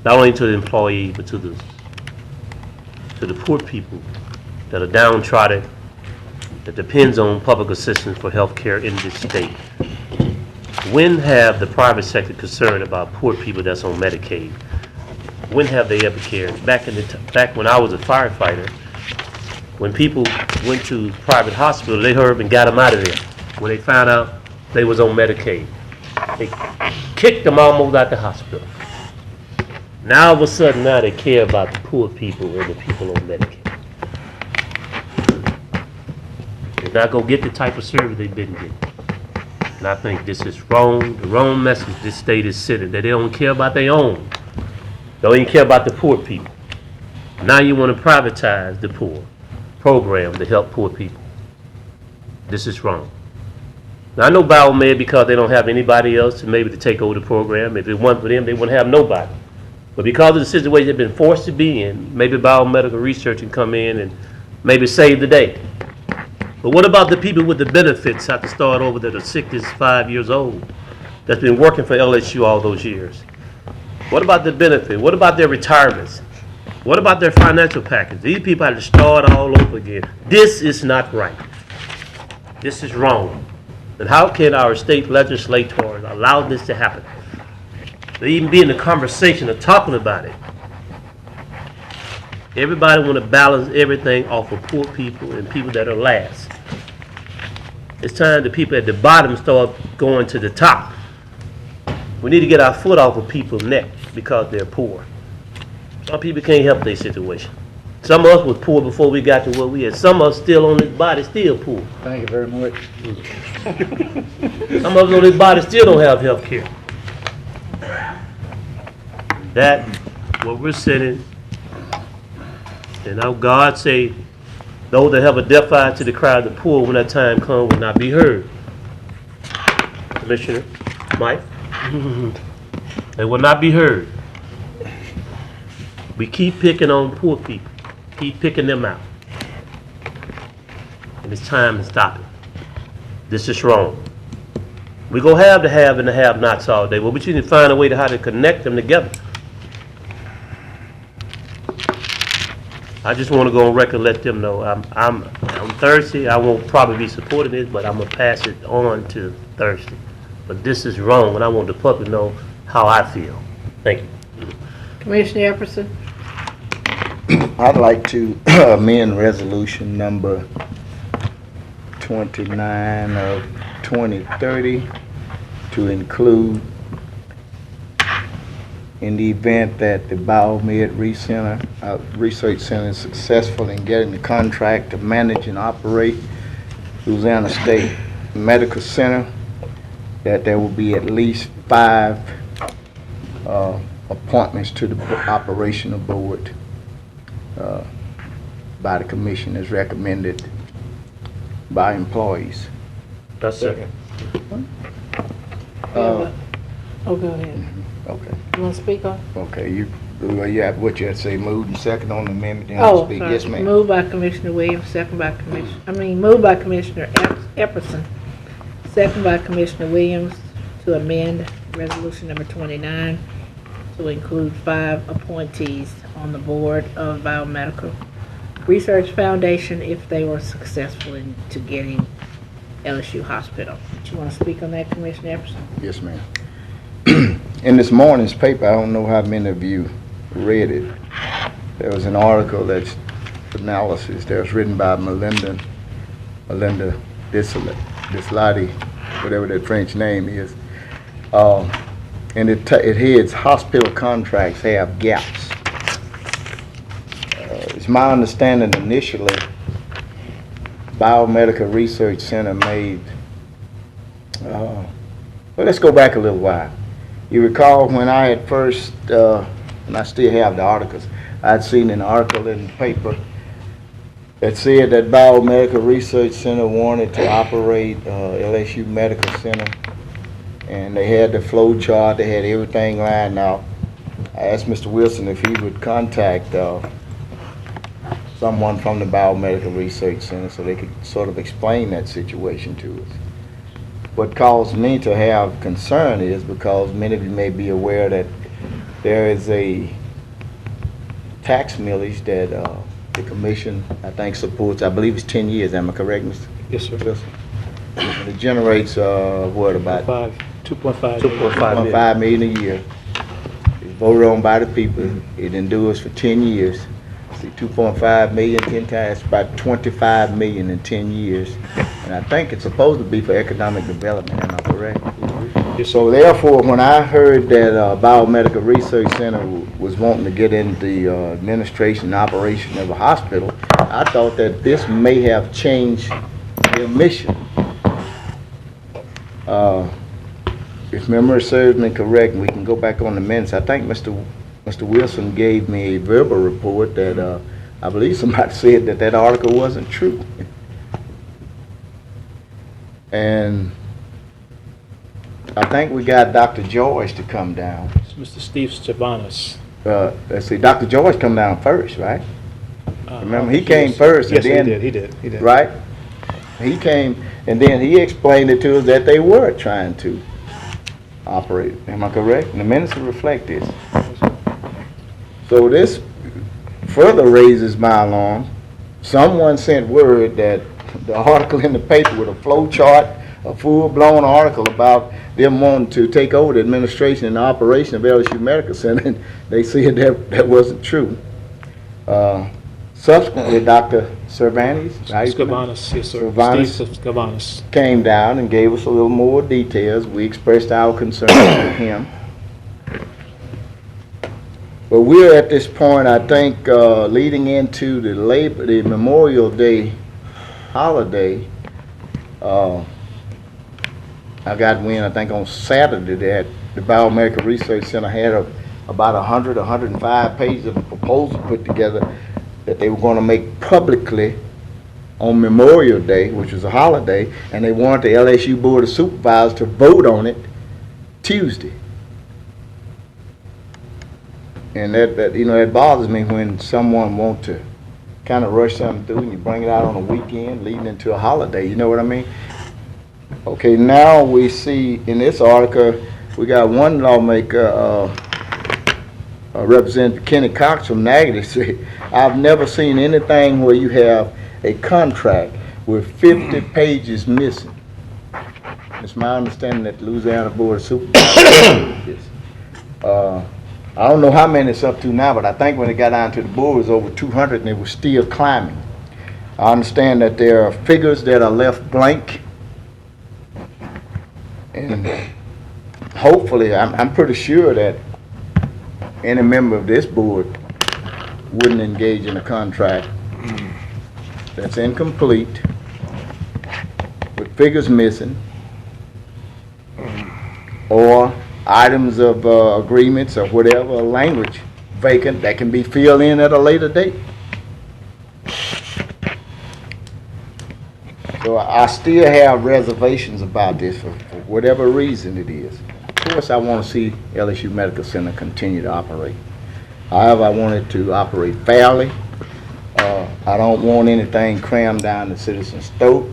not only to the employee, but to the poor people that are downtrodden, that depends on public assistance for health care in this state. When have the private sector concerned about poor people that's on Medicaid? When have they ever cared? Back when I was a firefighter, when people went to private hospital, they hurried and got them out of there. When they found out they was on Medicaid, they kicked them almost out the hospital. Now all of a sudden, now they care about the poor people and the people on Medicaid. They're not gonna get the type of service they've been getting. And I think this is wrong, the wrong message this state is sending, that they don't care about their own. They don't even care about the poor people. Now you want to privatize the poor program to help poor people. This is wrong. Now I know Biomed, because they don't have anybody else to maybe to take over the program. If it wasn't for them, they wouldn't have nobody. But because of the situation they've been forced to be in, maybe biomedical research can come in and maybe save the day. But what about the people with the benefits have to start over that are 65 years old, that's been working for LSU all those years? What about the benefit? What about their retirements? What about their financial package? These people have to start all over again. This is not right. This is wrong. And how can our state legislators allow this to happen? They even be in the conversation of talking about it. Everybody want to balance everything off of poor people and people that are last. It's time the people at the bottom start going to the top. We need to get our foot off of people's neck because they're poor. Some people can't help their situation. Some of us was poor before we got to where we are. Some of us still on this body still poor. Thank you very much. Some of us on this body still don't have health care. That, what we're sending, and now God say, those that have a deaf eye to the cry of the poor when that time comes will not be heard. Commissioner Mike? They will not be heard. We keep picking on poor people, keep picking them out. And it's time to stop it. This is wrong. We're going to have the have and the have-nots all day, but we need to find a way to how to connect them together. I just want to go on record and let them know I'm Thursday. I won't probably be supporting this, but I'm going to pass it on to Thursday. But this is wrong, and I want the public to know how I feel. Thank you. Commissioner Epperson? I'd like to amend resolution number 29 of 2030 to include, in the event that the Biomed Research Center is successful in getting the contract to manage and operate Louisiana State Medical Center, that there will be at least 5 appointments to the operational board by the commission as recommended by employees. That's it. Oh, go ahead. Okay. You want to speak on? Okay, you have what you had to say, moved and second on the amendment, then Oh, speak. sorry. Yes, ma'am. Moved by Commissioner Williams, moved by Commissioner Epperson, second by Commissioner Williams to amend resolution number 29 to include 5 appointees on the board of Biomedical Research Foundation if they were successful in to getting LSU Hospital. Do you want to speak on that, Commissioner Epperson? Yes, ma'am. In this morning's paper, I don't know how many of you read it. There was an article that's analysis that was written by Melinda Dislati, whatever that French name is. And it heads, hospital contracts have gaps. It's my understanding initially, Biomedical Research Center made, well, let's go back a little while. You recall when I had first, and I still have the articles, I'd seen an article in the paper that said that Biomedical Research Center wanted to operate LSU Medical Center, and they had the flow chart, they had everything lined out. I asked Mr. Wilson if he would contact someone from the Biomedical Research Center so they could sort of explain that situation to us. What caused me to have concern is because many of you may be aware that there is a tax millage that the commission, I think, supports. I believe it's 10 years. Am I correct, Mr. Yes, sir. Wilson? And it generates, what, about 2.5 million a year. It's voted on by the people. It endures for 10 years. See, 2.5 million, 10 times, about 25 million in 10 years. And I think it's supposed to be for economic development, am I correct? So therefore, when I heard that Biomedical Research Center was wanting to get into the administration and operation of a hospital, I thought that this may have changed their mission. If memory serves me correct, and we can go back on the minutes, I think Mr. Wilson gave me a verbal report that I believe somebody said that that article wasn't true. And I think we got Dr. George to come down. It's Mr. Steve Stavanis. Let's see, Dr. George come down first, right? Remember, he came first, and yes, then he did. right? He came, and then he explained it to us that they were trying to operate. Am I correct? And the minutes will reflect this. So this further raises my alarm. Someone sent word that the article in the paper with a flow chart, a full-blown article about them wanting to take over the administration and the operation of LSU Medical Center, and they said that wasn't true. Subsequently, Dr. Cervantes, how you pronounce Scavanis, yes, sir. Scavanis. Steve Scavanis. Came down and gave us a little more details. We expressed our concerns with him. But we're at this point, I think, leading into the Memorial Day holiday. I got wind, I think on Saturday, that the Biomedical Research Center had about 105 pages of a proposal put together that they were going to make publicly on Memorial Day, which was a holiday, and they wanted the LSU Board of Supervisors to vote on it Tuesday. And that bothers me when someone wants to kind of rush something through and you bring it out on a weekend leading into a holiday, you know what I mean? Okay, now we see in this article, we got one lawmaker, Representative Kenny Cox from Natchez say, I've never seen anything where you have a contract with 50 pages missing. It's my understanding that the Louisiana Board of Supervisors I don't know how many it's up to now, but I think when it got down to the board, it was over 200 and it was still climbing. I understand that there are figures that are left blank. And hopefully, I'm pretty sure that any member of this board wouldn't engage in a contract that's incomplete, with figures missing, or items of agreements or whatever, language vacant that can be filled in at a later date. So I still have reservations about this for whatever reason it is. Of course, I want to see LSU Medical Center continue to operate. However, I want it to operate fairly. I don't want anything crammed down the citizens' throat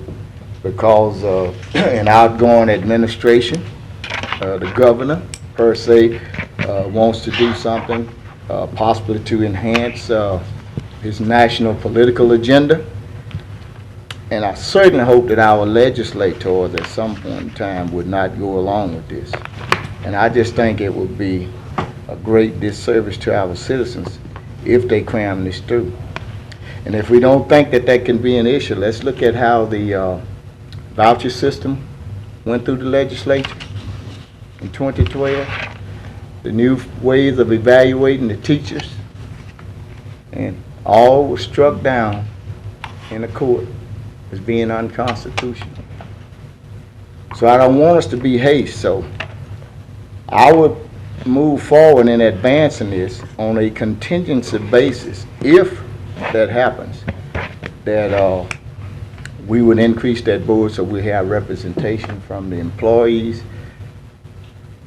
because of an outgoing administration. The governor, per se, wants to do something possibly to enhance his national political agenda. And I certainly hope that our legislators at some point in time would not go along with this. And I just think it would be a great disservice to our citizens if they cram this through. And if we don't think that that can be an issue, let's look at how the voucher system went through the legislature in 2012, the new ways of evaluating the teachers, and all was struck down in the court as being unconstitutional. So I don't want us to be haste, so I would move forward in advancing this on a contingency basis. If that happens, that we would increase that board so we have representation from the employees.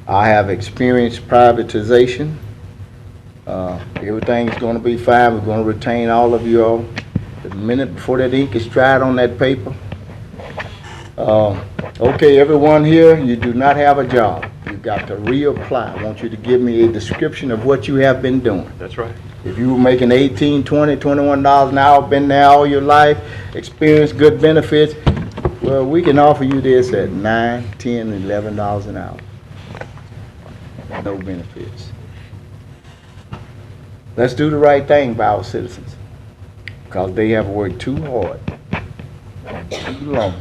I have experienced privatization. Everything's going to be fine. We're going to retain all of you all. The minute before that ink is dried on that paper. Okay, everyone here, you do not have a job. You've got to reapply. I want you to give me a description of what you have been doing. That's right. If you were making $18, $20, $21 an hour, been there all your life, experienced good benefits, well, we can offer you this at $9, $10, $11 an hour. No benefits. Let's do the right thing by our citizens, because they have worked too hard, too long,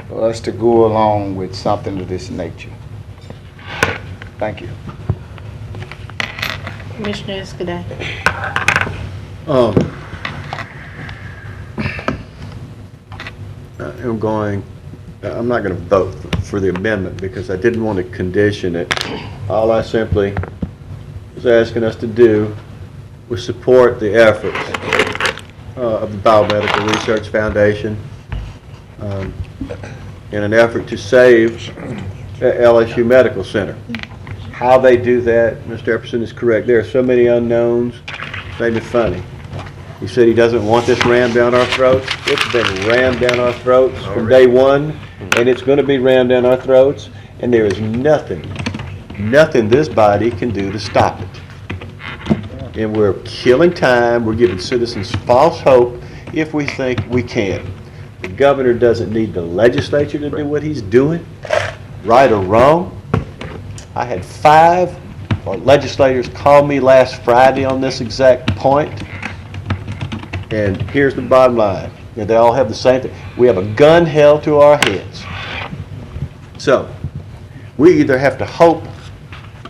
for us to go along with something of this nature. Thank you. Commissioner Escudé. I'm not going to vote for the amendment because I didn't want to condition it. All I simply was asking us to do was support the efforts of the Biomedical Research Foundation in an effort to save LSU Medical Center. How they do that, Mr. Epperson is correct. There are so many unknowns. It's made me funny. He said he doesn't want this rammed down our throats. It's been rammed down our throats from day one, and it's going to be rammed down our throats, and there is nothing this body can do to stop it. And we're killing time. We're giving citizens false hope if we think we can. The governor doesn't need the legislature to do what he's doing, right or wrong. I had 5 Our legislators called me last Friday on this exact point, and here's the bottom line. You know, they all have the same thing. We have a gun held to our heads. So, we either have to hope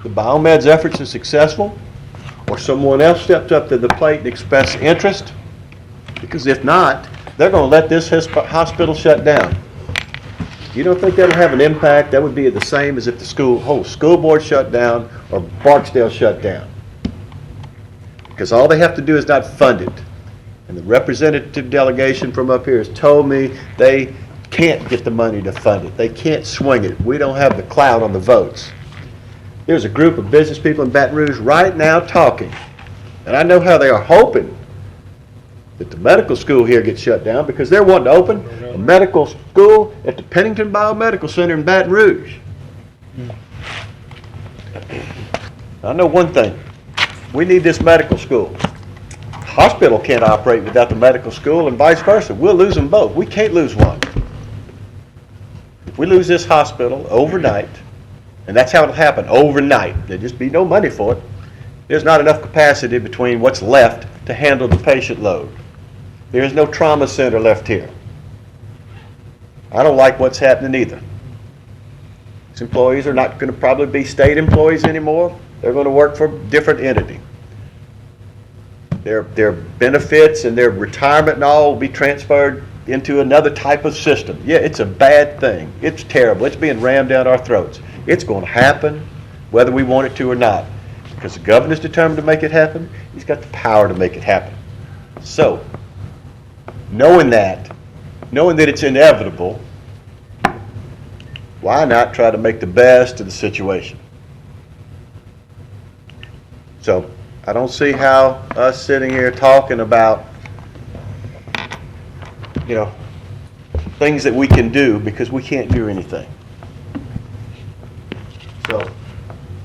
the Biomed's efforts are successful, or someone else steps up to the plate and express interest, because if not, they're going to let this hospital shut down. You don't think that'll have an impact? That would be the same as if the whole school board shut down or Barksdale shut down. Because all they have to do is not fund it. And the representative delegation from up here has told me they can't get the money to fund it. They can't swing it. We don't have the clout on the votes. There's a group of business people in Baton Rouge right now talking. And I know how they are hoping that the medical school here gets shut down, because they're wanting to open a medical school at the Pennington Biomedical Center in Baton Rouge. I know one thing. We need this medical school. Hospital can't operate without the medical school, and vice versa. We'll lose them both. We can't lose one. If we lose this hospital overnight, and that's how it'll happen, overnight, there'll just be no money for it. There's not enough capacity between what's left to handle the patient load. There is no trauma center left here. I don't like what's happening either. These employees are not going to probably be state employees anymore. They're going to work for a different entity. Their benefits and their retirement and all will be transferred into another type of system. Yeah, it's a bad thing. It's terrible. It's being rammed down our throats. It's going to happen whether we want it to or not. Because the governor's determined to make it happen, he's got the power to make it happen. So, knowing that it's inevitable, why not try to make the best of the situation? So, I don't see how us sitting here talking about, you know, things that we can do, because we can't do anything. So,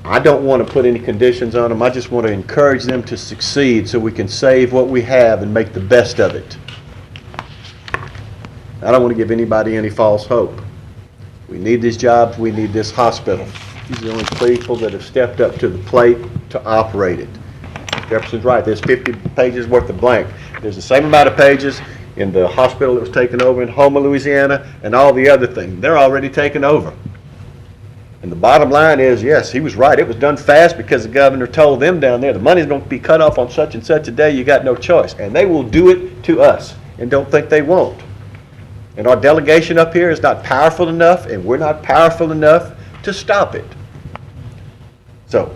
I don't want to put any conditions on them. I just want to encourage them to succeed so we can save what we have and make the best of it. I don't want to give anybody any false hope. We need these jobs. We need this hospital. These are the only people that have stepped up to the plate to operate it. Jefferson's right. There's 50 pages worth of blank. There's the same amount of pages in the hospital that was taken over in Houma, Louisiana, and all the other things. They're already taken over. And the bottom line is, yes, he was right. It was done fast because the governor told them down there, the money's going to be cut off on such and such a day. You got no choice. And they will do it to us, and don't think they won't. And our delegation up here is not powerful enough, and we're not powerful enough to stop it. So,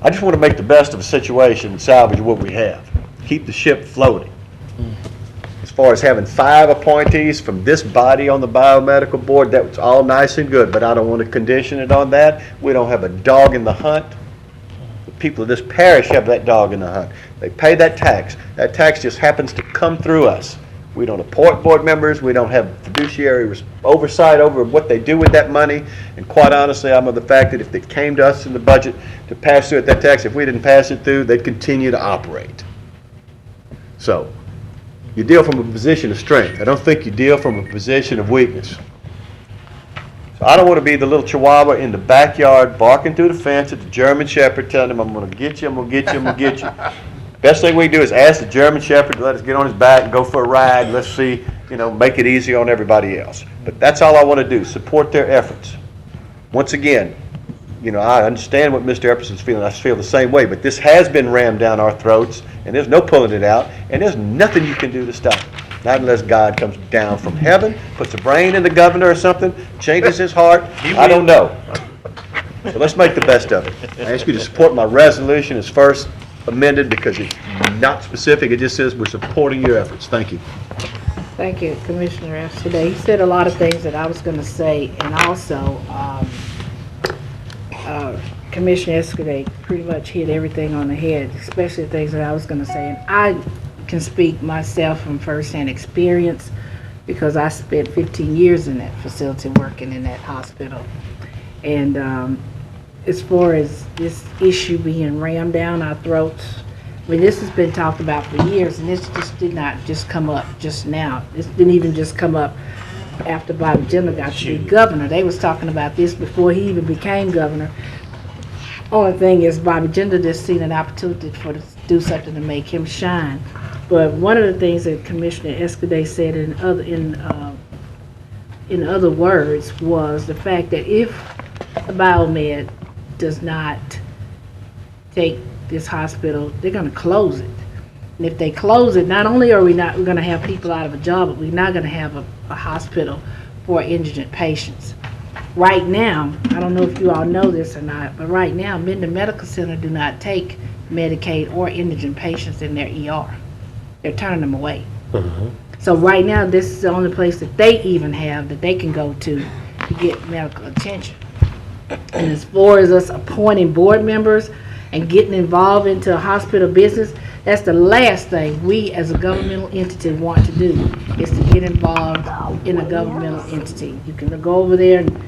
I just want to make the best of a situation and salvage what we have. Keep the ship floating. As far as having 5 appointees from this body on the biomedical board, that's all nice and good, but I don't want to condition it on that. We don't have a dog in the hunt. The people of this parish have that dog in the hunt. They pay that tax. That tax just happens to come through us. We don't appoint board members. We don't have fiduciary oversight over what they do with that money. And quite honestly, I'm of the fact that if it came to us in the budget to pass through that tax, if we didn't pass it through, they'd continue to operate. So, you deal from a position of strength. I don't think you deal from a position of weakness. So I don't want to be the little chihuahua in the backyard barking through the fence at the German Shepherd telling him, I'm going to get you, I'm going to get you, I'm going to get you. Best thing we can do is ask the German Shepherd to let us get on his back and go for a ride. Let's see, make it easy on everybody else. But that's all I want to do, support their efforts. Once again, I understand what Mr. Epperson's feeling. I feel the same way. But this has been rammed down our throats, and there's no pulling it out, and there's nothing you can do to stop it. Not unless God comes down from heaven, puts a brain in the governor or something, changes his heart. I don't know. So let's make the best of it. I ask you to support my resolution as first amended because it's not specific. It just says we're supporting your efforts. Thank you. Thank you, Commissioner F. Today. He said a lot of things that I was going to say, and also Commissioner Escudé pretty much hit everything on the head, especially the things that I was going to say. And I can speak myself from first-hand experience because I spent 15 years in that facility working in that hospital. And as far as this issue being rammed down our throats, I mean, this has been talked about for years, and this just did not just come up just now. This didn't even just come up after Bob Jimmer got to be governor. They was talking about this before he even became governor. Only thing is, Bobby Jinder just seen an opportunity to do something to make him shine. But one of the things that Commissioner Escudé said in other words was the fact that if the biomed does not take this hospital, they're going to close it. And if they close it, not only are we're going to have people out of a job, but we're not going to have a hospital for indigent patients. Right now, I don't know if you all know this or not, but right now, Minden Medical Center do not take Medicaid or indigent patients in their ER. They're turning them away. So right now, this is the only place that they even have that they can go to get medical attention. And as far as us appointing board members and getting involved into a hospital business, that's the last thing we as a governmental entity want to do, is to get involved in a governmental entity. You can go over there and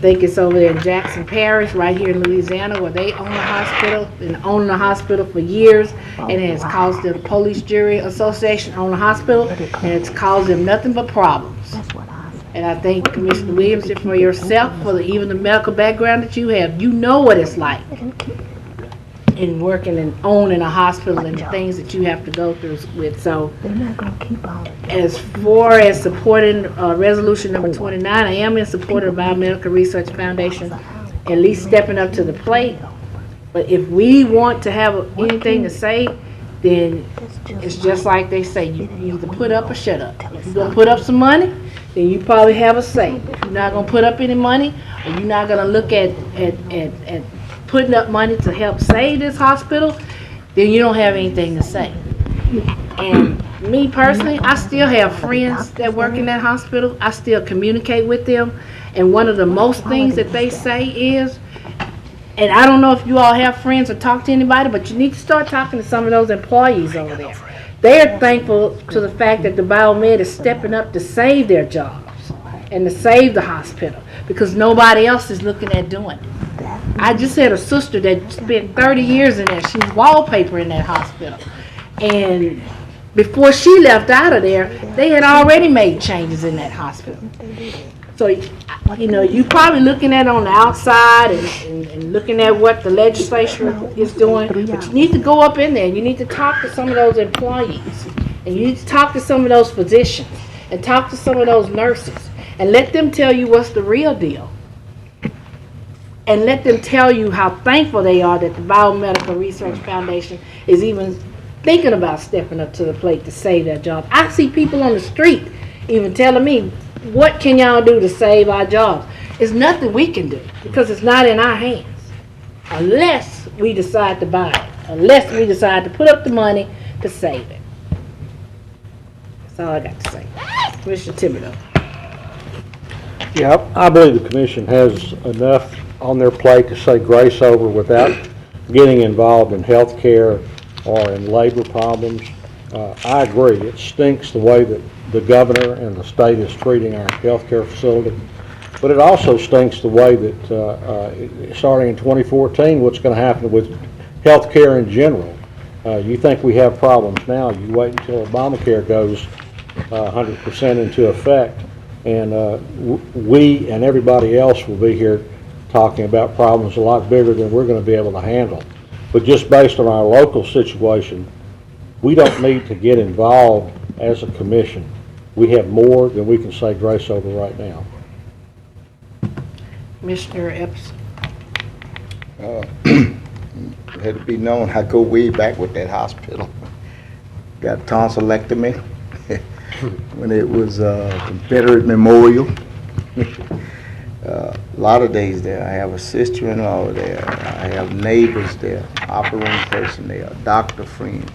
think it's over there in Jackson Parish, right here in Louisiana, where they own a hospital, and own the hospital for years, and it has caused the Police Jury Association own a hospital, and it's caused them nothing but problems. And I think Commissioner Williams, for yourself, for even the medical background that you have, you know what it's like in working and owning a hospital and the things that you have to go through with. So as far as supporting resolution number 29, I am in support of the Biomedical Research Foundation at least stepping up to the plate. But if we want to have anything to say, then it's just like they say, you either put up or shut up. If you're going to put up some money, then you probably have a say. If you're not going to put up any money, or you're not going to look at putting up money to help save this hospital, then you don't have anything to say. And me personally, I still have friends that work in that hospital. I still communicate with them. And one of the most things that they say is, and I don't know if you all have friends or talk to anybody, but you need to start talking to some of those employees over there. They're thankful to the fact that the biomed is stepping up to save their jobs and to save the hospital, because nobody else is looking at doing it. I just had a sister that spent 30 years in there. She was wallpaper in that hospital. And before she left out of there, they had already made changes in that hospital. So, you know, you're probably looking at it on the outside and looking at what the legislature is doing, but you need to go up in there and you need to talk to some of those employees, and you need to talk to some of those physicians and talk to some of those nurses and let them tell you what's the real deal. And let them tell you how thankful they are that the Biomedical Research Foundation is even thinking about stepping up to the plate to save their jobs. I see people on the street even telling me, what can y'all do to save our jobs? It's nothing we can do, because it's not in our hands. Unless we decide to buy it. Unless we decide to put up the money to save it. That's all I got to say. Commissioner Thibodeau. Yeah, I believe the commission has enough on their plate to say grace over without getting involved in health care or in labor problems. I agree, it stinks the way that the governor and the state is treating our health care facility, but it also stinks the way that starting in 2014, what's going to happen with health care in general. You think we have problems now, you wait until Obamacare goes 100% into effect, and we and everybody else will be here talking about problems a lot bigger than we're going to be able to handle. But just based on our local situation, we don't need to get involved as a commission. We have more than we can say grace over right now. Commissioner Epps. Let it be known, I go way back with that hospital. Got tonsillectomy when it was Confederate Memorial. A lot of days there. I have a sister-in-law there. I have neighbors there, operating person there, doctor friends,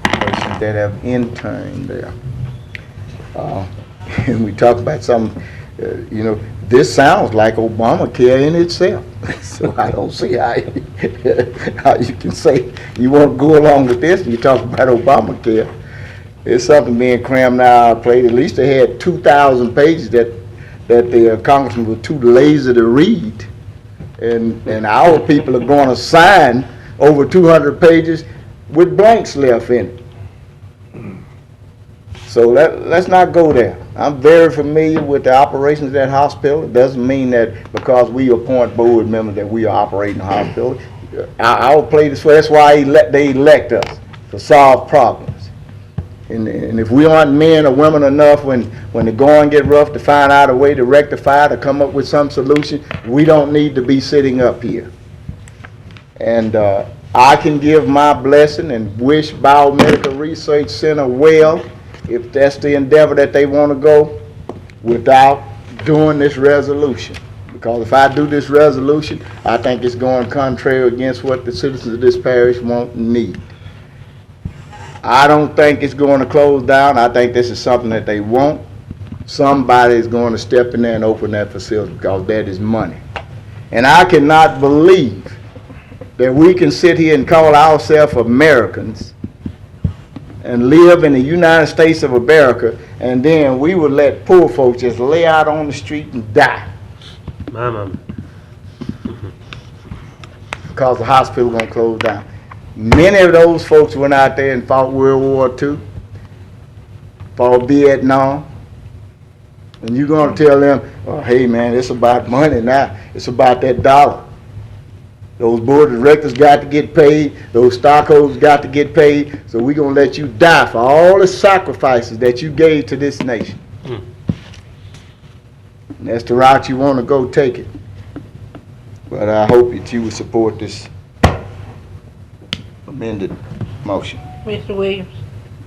persons that have interned there. And we talk about some, you know, this sounds like Obamacare in itself. So I don't see how you can say you want to go along with this and you talk about Obamacare. It's something being crammed now our plate. At least they had 2,000 pages that the congressman was too lazy to read. And our people are going to sign over 200 pages with blanks left in it. So let's not go there. I'm very familiar with the operations of that hospital. It doesn't mean that because we appoint board members that we are operating the hospital. I'll play this way. That's why they elect us, to solve problems. And if we aren't men or women enough when the going get rough to find out a way to rectify, to come up with some solution, we don't need to be sitting up here. And I can give my blessing and wish Biomedical Research Center well, if that's the endeavor that they want to go, without doing this resolution. Because if I do this resolution, I think it's going contrary against what the citizens of this parish want and need. I don't think it's going to close down. I think this is something that they want. Somebody is going to step in there and open that facility, because that is money. And I cannot believe that we can sit here and call ourselves Americans and live in the United States of America, and then we would let poor folks just lay out on the street and die. My mama. Because the hospital gonna close down. Many of those folks went out there and fought World War II, fought Vietnam, and you're gonna tell them, oh, hey man, it's about money now. It's about that dollar. Those board of directors got to get paid. Those stockholders got to get paid. So we're gonna let you die for all the sacrifices that you gave to this nation. And that's the route you want to go, take it. But I hope that you would support this amended motion. Mr. Williams?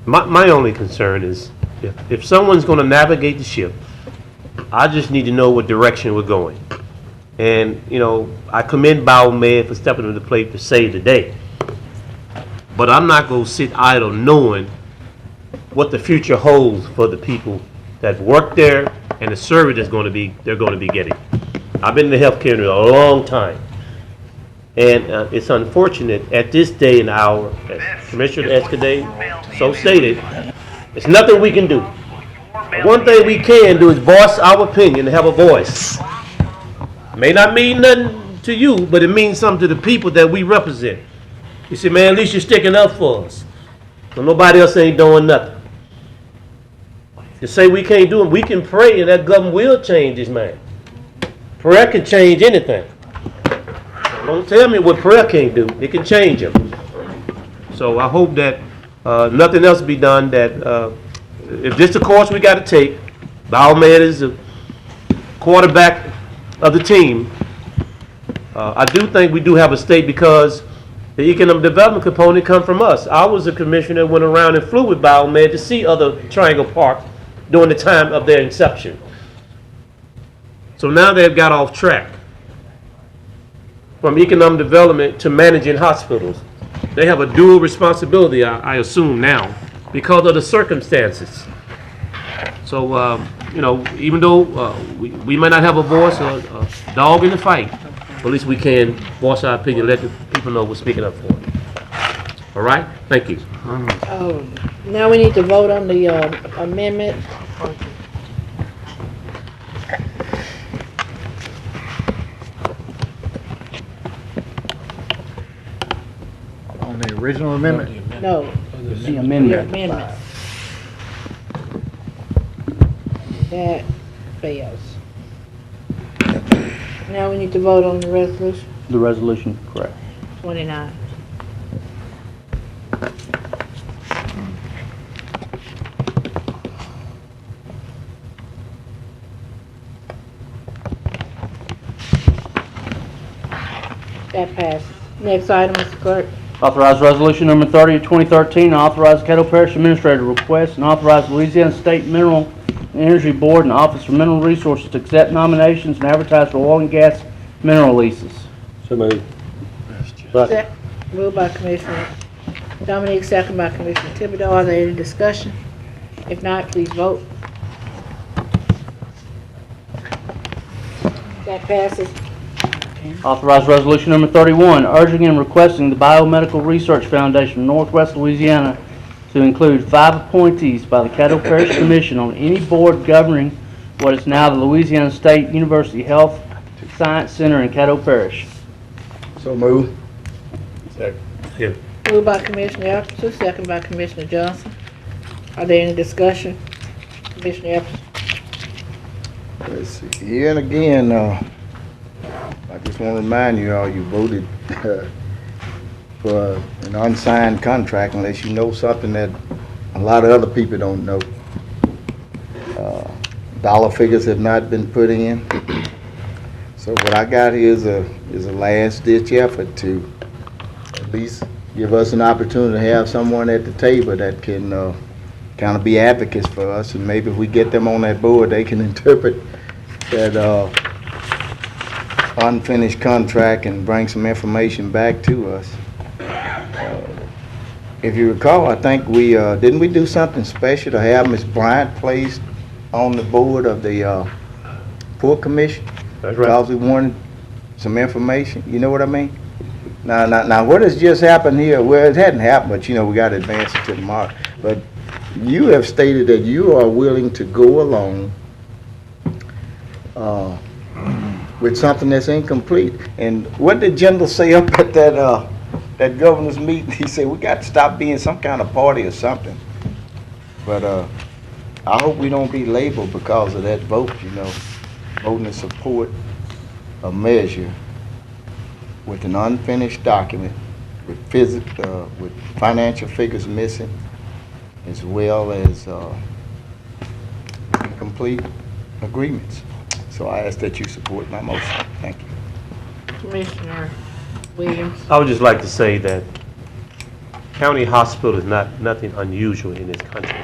My only concern is if someone's going to navigate the ship, I just need to know what direction we're going. And, you know, I commend Biomed for stepping into the plate to save the day. But I'm not going to sit idle knowing what the future holds for the people that work there and the service they're going to be getting. I've been in the healthcare industry a long time. And it's unfortunate at this day and hour, as Commissioner Escudé so stated, there's nothing we can do. One thing we can do is voice our opinion and have a voice. May not mean nothing to you, but it means something to the people that we represent. You say, man, at least you're sticking up for us. So nobody else ain't doing nothing. You say we can't do it, we can pray and that government will change this man. Prayer can change anything. Don't tell me what prayer can't do. It can change him. So I hope that nothing else be done, that if this is the course we got to take, Biomed is the quarterback of the team. I do think we do have a stake because the economic development component come from us. I was a commissioner that went around and flew with Biomed to see other Triangle Parks during the time of their inception. So now they've got off track from economic development to managing hospitals. They have a dual responsibility, I assume now, because of the circumstances. So, you know, even though we may not have a voice or a dog in the fight, at least we can voice our opinion, let the people know we're speaking up for it. All right? Thank you. Now we need to vote on the amendment. On the original amendment? No. The amendment. Amendment. That fails. Now we need to vote on the resolution The resolution, correct. 29. That passes. Next item, Mr. Clerk. Authorize resolution number 30 of 2013, authorize Caddo Parish Administrator to request and authorize Louisiana State Mineral and Energy Board and Office for Mineral Resources to accept nominations and advertise for oil and gas mineral leases. So moved. Moved by Commissioner Dominique, second by Commissioner Thibodeau. Are there any discussion? If not, please vote. That passes. Authorize resolution number 31, urging and requesting the Biomedical Research Foundation of Northwest Louisiana to include 5 appointees by the Caddo Parish Commission on any board governing what is now the Louisiana State University Health Science Center in Caddo Parish. So move. Second. Moved by Commissioner Epperson, second by Commissioner Johnson. Are there any discussion? Commissioner Epperson. Let's see. Here and again, I just want to remind you all, you voted for an unsigned contract unless you know something that a lot of other people don't know. Dollar figures have not been put in. So what I got here is a last ditch effort to at least give us an opportunity to have someone at the table that can kind of be advocates for us, and maybe if we get them on that board, they can interpret that unfinished contract and bring some information back to us. If you recall, I think we, didn't we do something special to have Ms. Bryant placed on the board of the Port Commission? That's right. Because we wanted some information, you know what I mean? Now, what has just happened here, well, it hadn't happened, but you know, we got to advance it to tomorrow. But you have stated that you are willing to go along with something that's incomplete. And what did General say up at that governor's meeting? He said, we got to stop being some kind of party or something. But I hope we don't be labeled because of that vote, you know, voting to support a measure with an unfinished document, with financial figures missing, as well as incomplete agreements. So I ask that you support my motion. Thank you. Commissioner Williams. I would just like to say that county hospital is nothing unusual in this country.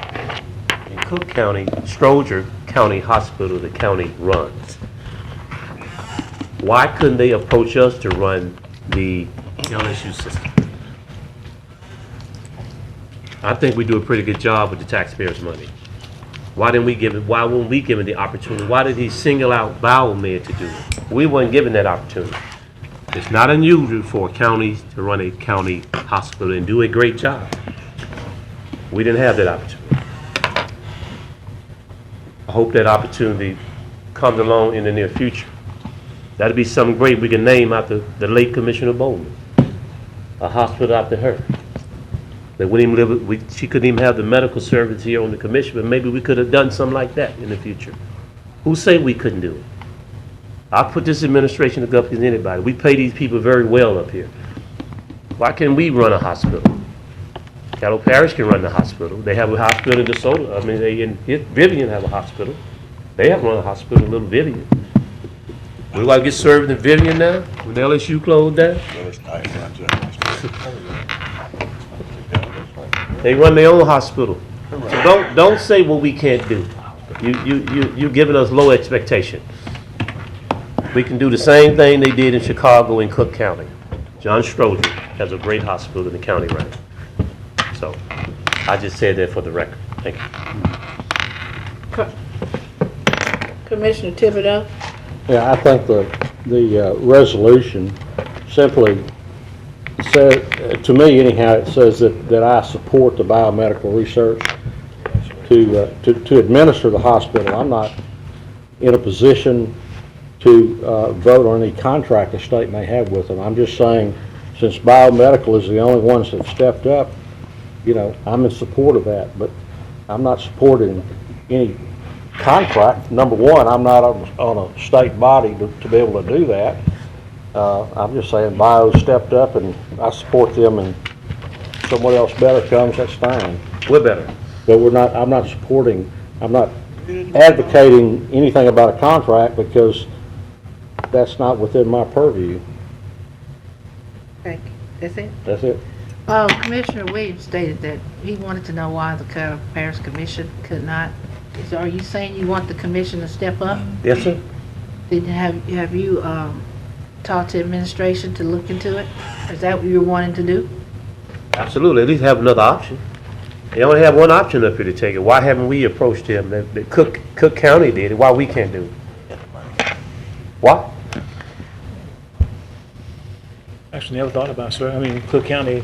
In Cook County, Stroger County Hospital, the county runs. Why couldn't they approach us to run the LSU system? I think we do a pretty good job with the taxpayers' money. Why weren't we given the opportunity? Why did he single out Biomed to do it? We weren't given that opportunity. It's not unusual for counties to run a county hospital and do a great job. We didn't have that opportunity. I hope that opportunity comes along in the near future. That'd be something great we can name after the late Commissioner Bowman. A hospital after her. That wouldn't even live, she couldn't even have the medical service here on the commission, but maybe we could have done something like that in the future. Who say we couldn't do it? I put this administration up against anybody. We pay these people very well up here. Why can't we run a hospital? Caddo Parish can run the hospital. They have a hospital in DeSoto. I mean, they in Vivian have a hospital. They have run a hospital in Little Vivian. We want to get served in Vivian now when the LSU closed down. They run their own hospital. So don't say what we can't do. You're giving us low expectation. We can do the same thing they did in Chicago and Cook County. John Stroger has a great hospital in the county right now. So I just said that for the record. Thank you. Commissioner Thibodeau. Yeah, I think the resolution simply says, to me anyhow, it says that I support the biomedical research to administer the hospital. I'm not in a position to vote on any contract the state may have with them. I'm just saying, since biomedical is the only ones that have stepped up, you know, I'm in support of that, but I'm not supporting any contract. Number one, I'm not on a state body to be able to do that. I'm just saying Bio stepped up and I support them, and someone else better comes, that's fine. We're better. But I'm not advocating anything about a contract because that's not within my purview. Thank you. That's it? That's it. Commissioner Williams stated that he wanted to know why the Parish Commission could not. So are you saying you want the commission to step up? Yes, sir. Have you talked to administration to look into it? Is that what you're wanting to do? Absolutely. At least have another option. They only have one option up here to take it. Why haven't we approached them? The Cook County did it. Why we can't do it? Why? Actually, never thought about it, sir. I mean, Cook County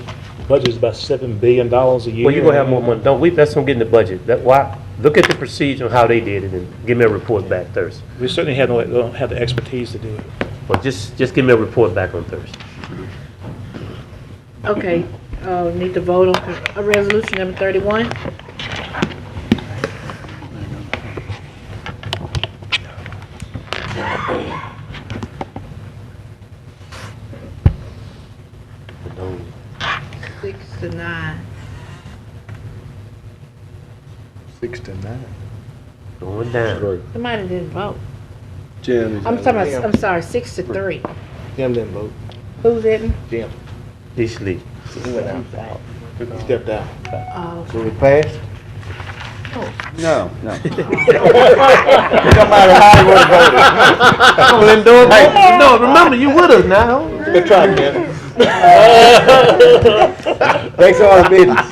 budget is about $7 billion a year. Well, you're gonna have more money. Let's don't get in the budget. Why? Look at the procedure on how they did it and give me a report back Thursday. We certainly don't have the expertise to do it. Well, just give me a report back on Thursday. Okay, need to vote on resolution number 31. 6-9. Going down. Somebody didn't vote. Jim. I'm sorry, 6-3. Jim didn't vote. Who didn't? Jim. He sleep. He went out. He stepped out. So we passed? No, no. No matter how you would have voted. No, remember, you with us now. Good try, Jim. Thanks for all the business.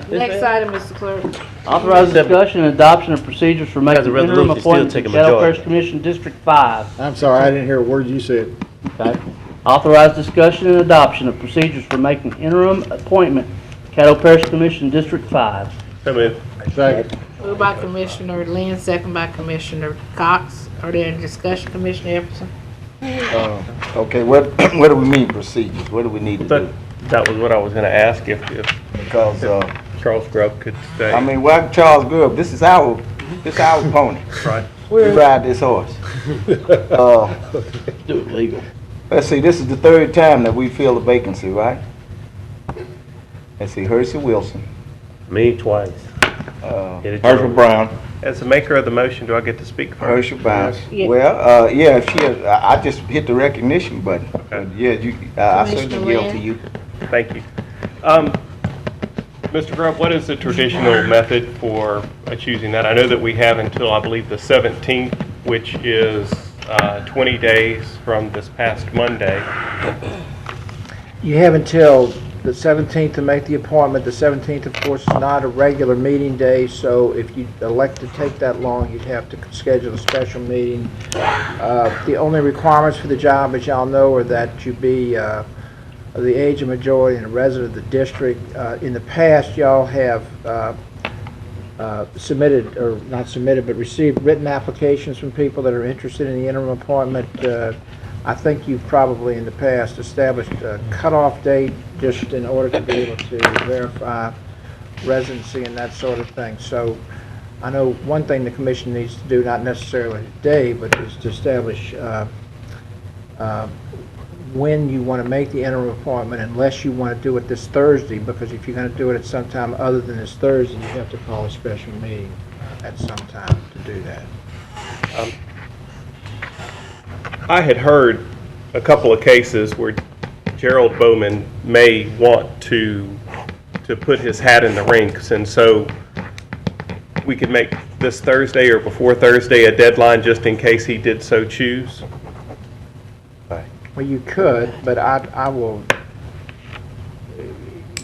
Next item, Mr. Clerk. Authorize discussion and adoption of procedures for making As a interim resolution, still appointments take to a Caddo majority. Parish Commission District 5. I'm sorry, I didn't hear a word you said. Okay. Authorize discussion and adoption of procedures for making interim appointment to Caddo Parish Commission District 5. So moved. Second. Moved by Commissioner Lynn, second by Commissioner Cox. Are there any discussion, Commissioner Epperson? Okay, what do we mean procedures? What do we need to do? That was what I was gonna ask if Because, Charles Grubb could stay. I mean, well, Charles Grove, this is our pony. Right. We ride this horse. Do it legal. Let's see, this is the third time that we fill a vacancy, right? Let's see, Hershey Wilson, Me twice. Get it, Herschel Charles. Brown, As the maker of the motion, do I get to speak first? Herschel Brown. Yeah. Well, yeah, if she, I just hit the recognition button. Okay. But yeah, I certainly Commissioner yield to Lynn? you. Thank you. Mr. Grubb, what is the traditional method for choosing that? I know that we have until, I believe, the 17th, which is 20 days from this past Monday. You have until the 17th to make the appointment. The 17th, of course, is not a regular meeting day, so if you elect to take that long, you'd have to schedule a special meeting. The only requirements for the job, as y'all know, are that you be the age of majority and a resident of the district. In the past, y'all have submitted, or not submitted, but received written applications from people that are interested in the interim appointment. I think you've probably in the past established a cutoff date just in order to be able to verify residency and that sort of thing. So I know one thing the commission needs to do, not necessarily today, but is to establish when you want to make the interim appointment, unless you want to do it this Thursday, because if you're going to do it at some time other than this Thursday, you have to call a special meeting at some time to do that. I had heard a couple of cases where Gerald Bowman may want to put his hat in the ring, and so we could make this Thursday or before Thursday a deadline just in case he did so choose. Well, you could, but I will,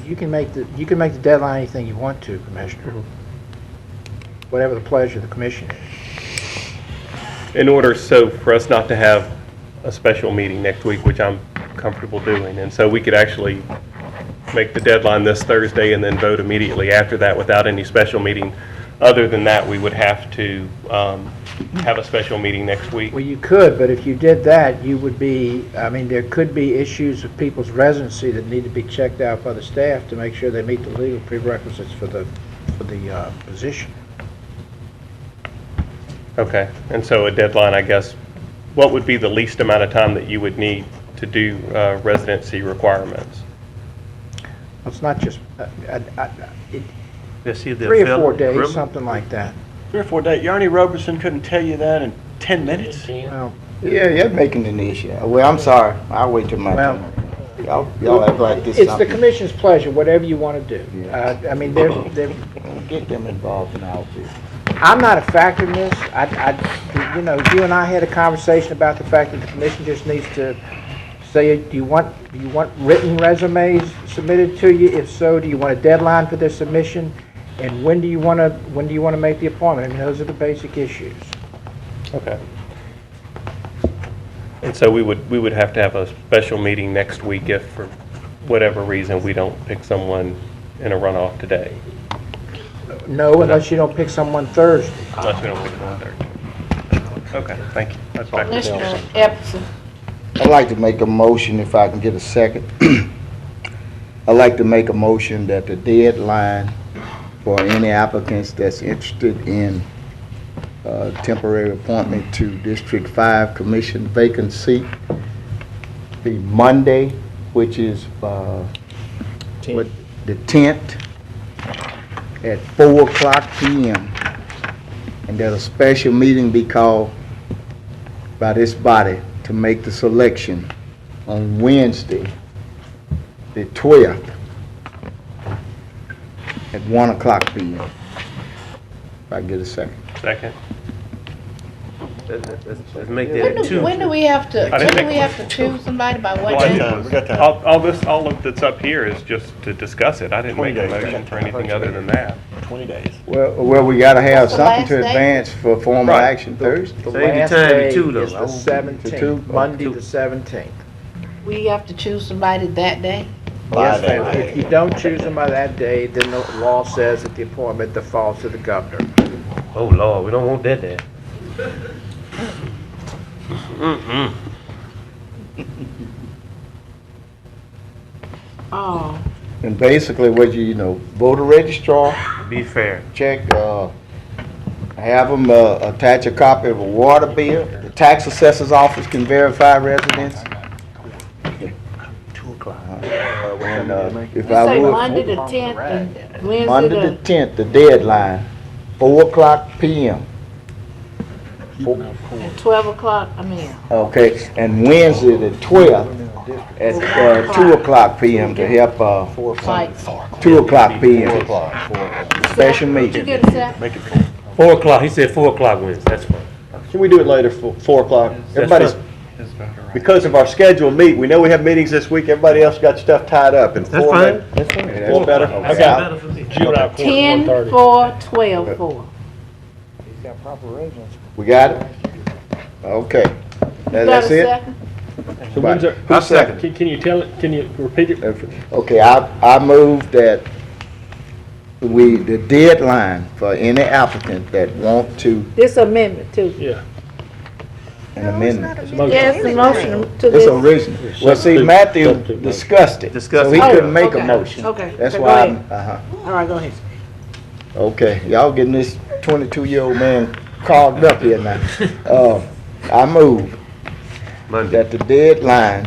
you can make the deadline anything you want to, Commissioner. Whatever the pleasure of the commission is. In order so for us not to have a special meeting next week, which I'm comfortable doing, and so we could actually make the deadline this Thursday and then vote immediately after that without any special meeting. Other than that, we would have to have a special meeting next week. Well, you could, but if you did that, you would be, I mean, there could be issues of people's residency that need to be checked out by the staff to make sure they meet the legal prerequisites for the position. Okay, and so a deadline, I guess, what would be the least amount of time that you would need to do residency requirements? It's not just, Let's see, they'll 3 or fill 4 it. days, something like that. 3 or 4 days. Yarny Roberson couldn't tell you that in 10 minutes? Well, Yeah, you're making an issue. Well, I'm sorry, I'll wait till my Well, turn. Y'all act like this it's the something. commission's pleasure, whatever you want to do. Yeah. I mean, they're, Get them involved in our business. I'm not a factor in this. You know, you and I had a conversation about the fact that the commission just needs to say, do you want written resumes submitted to you? If so, do you want a deadline for their submission? And when do you want to make the appointment? I mean, those are the basic issues. Okay. And so we would have to have a special meeting next week if for whatever reason we don't pick someone in a runoff today. No, unless you don't pick someone Thursday. Unless we don't pick someone Thursday. Okay, thank you. That's back to Commissioner Epperson. I'd like to make a motion, if I can get a second. I'd like to make a motion that the deadline for any applicants that's interested in temporary appointment to District 5 Commission vacancy be Monday, which is, the 10th at 4:00 PM. And that a special meeting be called by this body to make the selection on Wednesday, the 12th, at 1:00 PM. If I can get a second. Second. Let's make that two. When do we have to, I didn't when do we think- have to choose somebody by what Well, I day? didn't- We got time. all that's up here is just to discuss it. I didn't 20 make a days. motion for anything other than that. 20 days. Well, we gotta have What's the something last to day? advance for formal Right. action Thursday. The Save your last time to day two, though. is I the won't- to two? 17th, Monday Two. the 17th. We have to choose somebody that day? Yes, Friday. ma'am. If you don't choose them by that day, then the law says that the appointment defaults to the governor. Oh, Lord, we don't want that there. Oh, And basically what you know, voter registrar, Be fair. check, have them attach a copy of a water bill. The tax assessor's office can verify residence. 2:00. And if you I say would, Monday the 10th and Monday Wednesday the the, 10th, the deadline, 4:00 PM. at 12 o'clock, I mean, Okay, and Wednesday the 12th at 2:00 PM to help, like, 2:00 PM. Special did you meeting. get a second? 4 o'clock, he said 4 o'clock Wednesday, that's fine. Can we do it later, 4 o'clock? That's Everybody's, fine. because of our scheduled meet, we know we have meetings this week, everybody else got stuff tied up, and That's 4 fine, that's fine. That's better? I got better for me. Juvenile court, 10, 1:30. 4, 12, 4. We got it? Okay. You got That's a it? second? So when's our- Who's second? Can you tell it, can you repeat it? Okay, I move that the deadline for any applicant that want to, This amendment too. Yeah. an amendment. Yes, the motion to It's this. original. Well, see, Matthew discussed it, so he Oh, couldn't make a okay, motion. okay. That's So why, go I'm- ahead. All right, go ahead. okay, y'all getting this 22-year-old man clogged up here now. I move that the deadline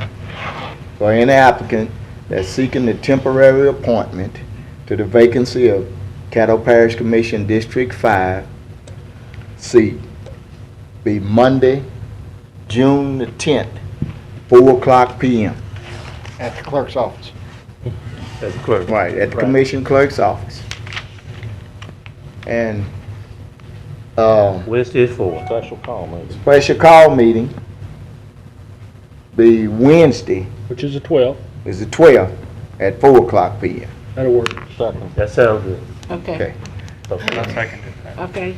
for any applicant that's seeking a temporary appointment to the vacancy of Caddo Parish Commission District 5 seat be Monday, June the 10th, 4:00 PM. At the clerk's office. That's the clerk. Right, at the commission clerk's office. And, Wednesday is 4. Special call, maybe. special call meeting be Wednesday, Which is the 12th. is the 12th, at 4:00 PM. That'll work. Second. That sounds good. Okay, Okay. I seconded that. okay.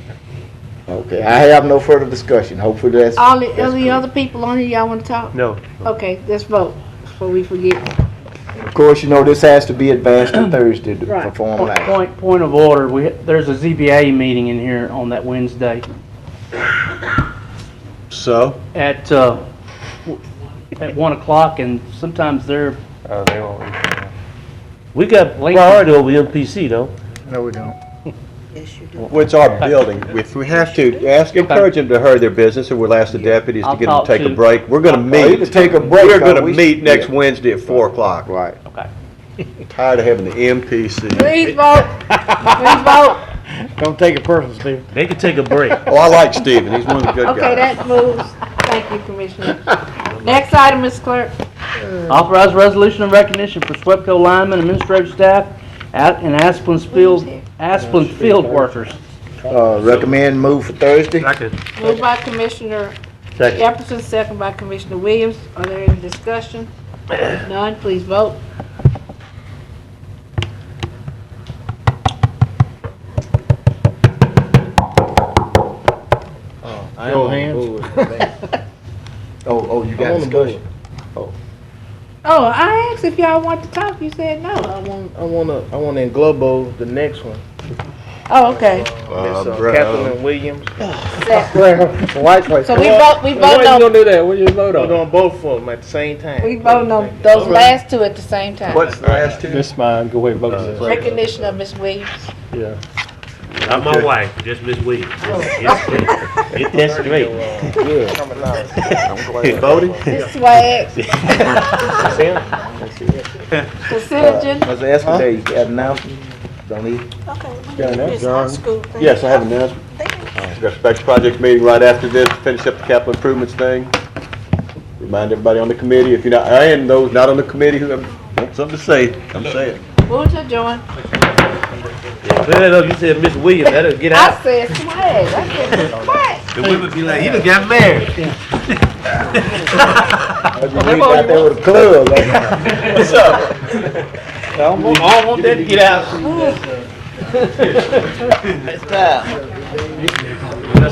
Okay, I have no further discussion. Hopefully that's. All the, that's are the clear. other people on here, y'all wanna talk? No. Okay, let's vote, before we forget. Of course, you know, this has to be advanced to Thursday to Right. perform action. Point of order, there's a ZBA meeting in here on that Wednesday So? at 1 o'clock, and sometimes they're They won't. We got priority over MPC though. No, we don't. Well, it's our building. If we have to, encourage them to hurry their business, or we'll ask the deputies to I'll get them to talk take a to- break. We're gonna You can meet. take a break. We're gonna we- meet next yeah. Wednesday at 4 o'clock. Right. okay. Tired of having the MPC. Please vote, please vote. Don't take it personal, Steve. They can take a break. Oh, I like Stephen, he's one of the good Okay, guys. that moves. Thank you, Commissioner. Next item, Ms. Clerk. Authorize resolution of recognition for SWEPCO linemen, administrative staff, and Asplin field workers. Recommend move for Thursday. Second. Moved by Commissioner Second. Epperson, second by Commissioner Williams. Are there any discussion? None, please vote. Show of hands. Oh, you got discussion? Oh, I asked if y'all want to talk, you said no. I wanna englobo the next one. Oh, okay. Miss Kathleen Williams. White place. So we vote on, do that? What you vote We're doing both of them at the same time. we voting on those last two at the same time. What's the last two? This mine, go ahead, vote. Recognition of Ms. Williams. Yeah. Not my wife, just Miss Williams. Get that straight. Voting? It's swag. Consent agenda. Mr. Escudero, you got an announcement? Don't he? Yes, I have an announcement. We've got a special projects meeting right after this, to finish up the capital improvements thing. Remind everybody on the committee, if you're not, and those not on the committee who have something to say, come say it. Move to join. Clear that up, you said Miss Williams, that'll get I out. said swag. I said swag. The women be like, you done got married. We got there with a club. What's up? I don't want that to get out. It's time.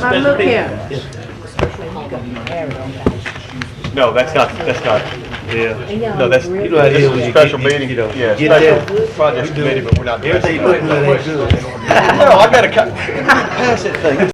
Now look here. No, that's not, Yeah. no, that's, You know how it this is is when a you special get- meeting. you know, Yeah, get special projects committee, but we're not. Everything you put in there ain't good. No, I gotta pass that thing.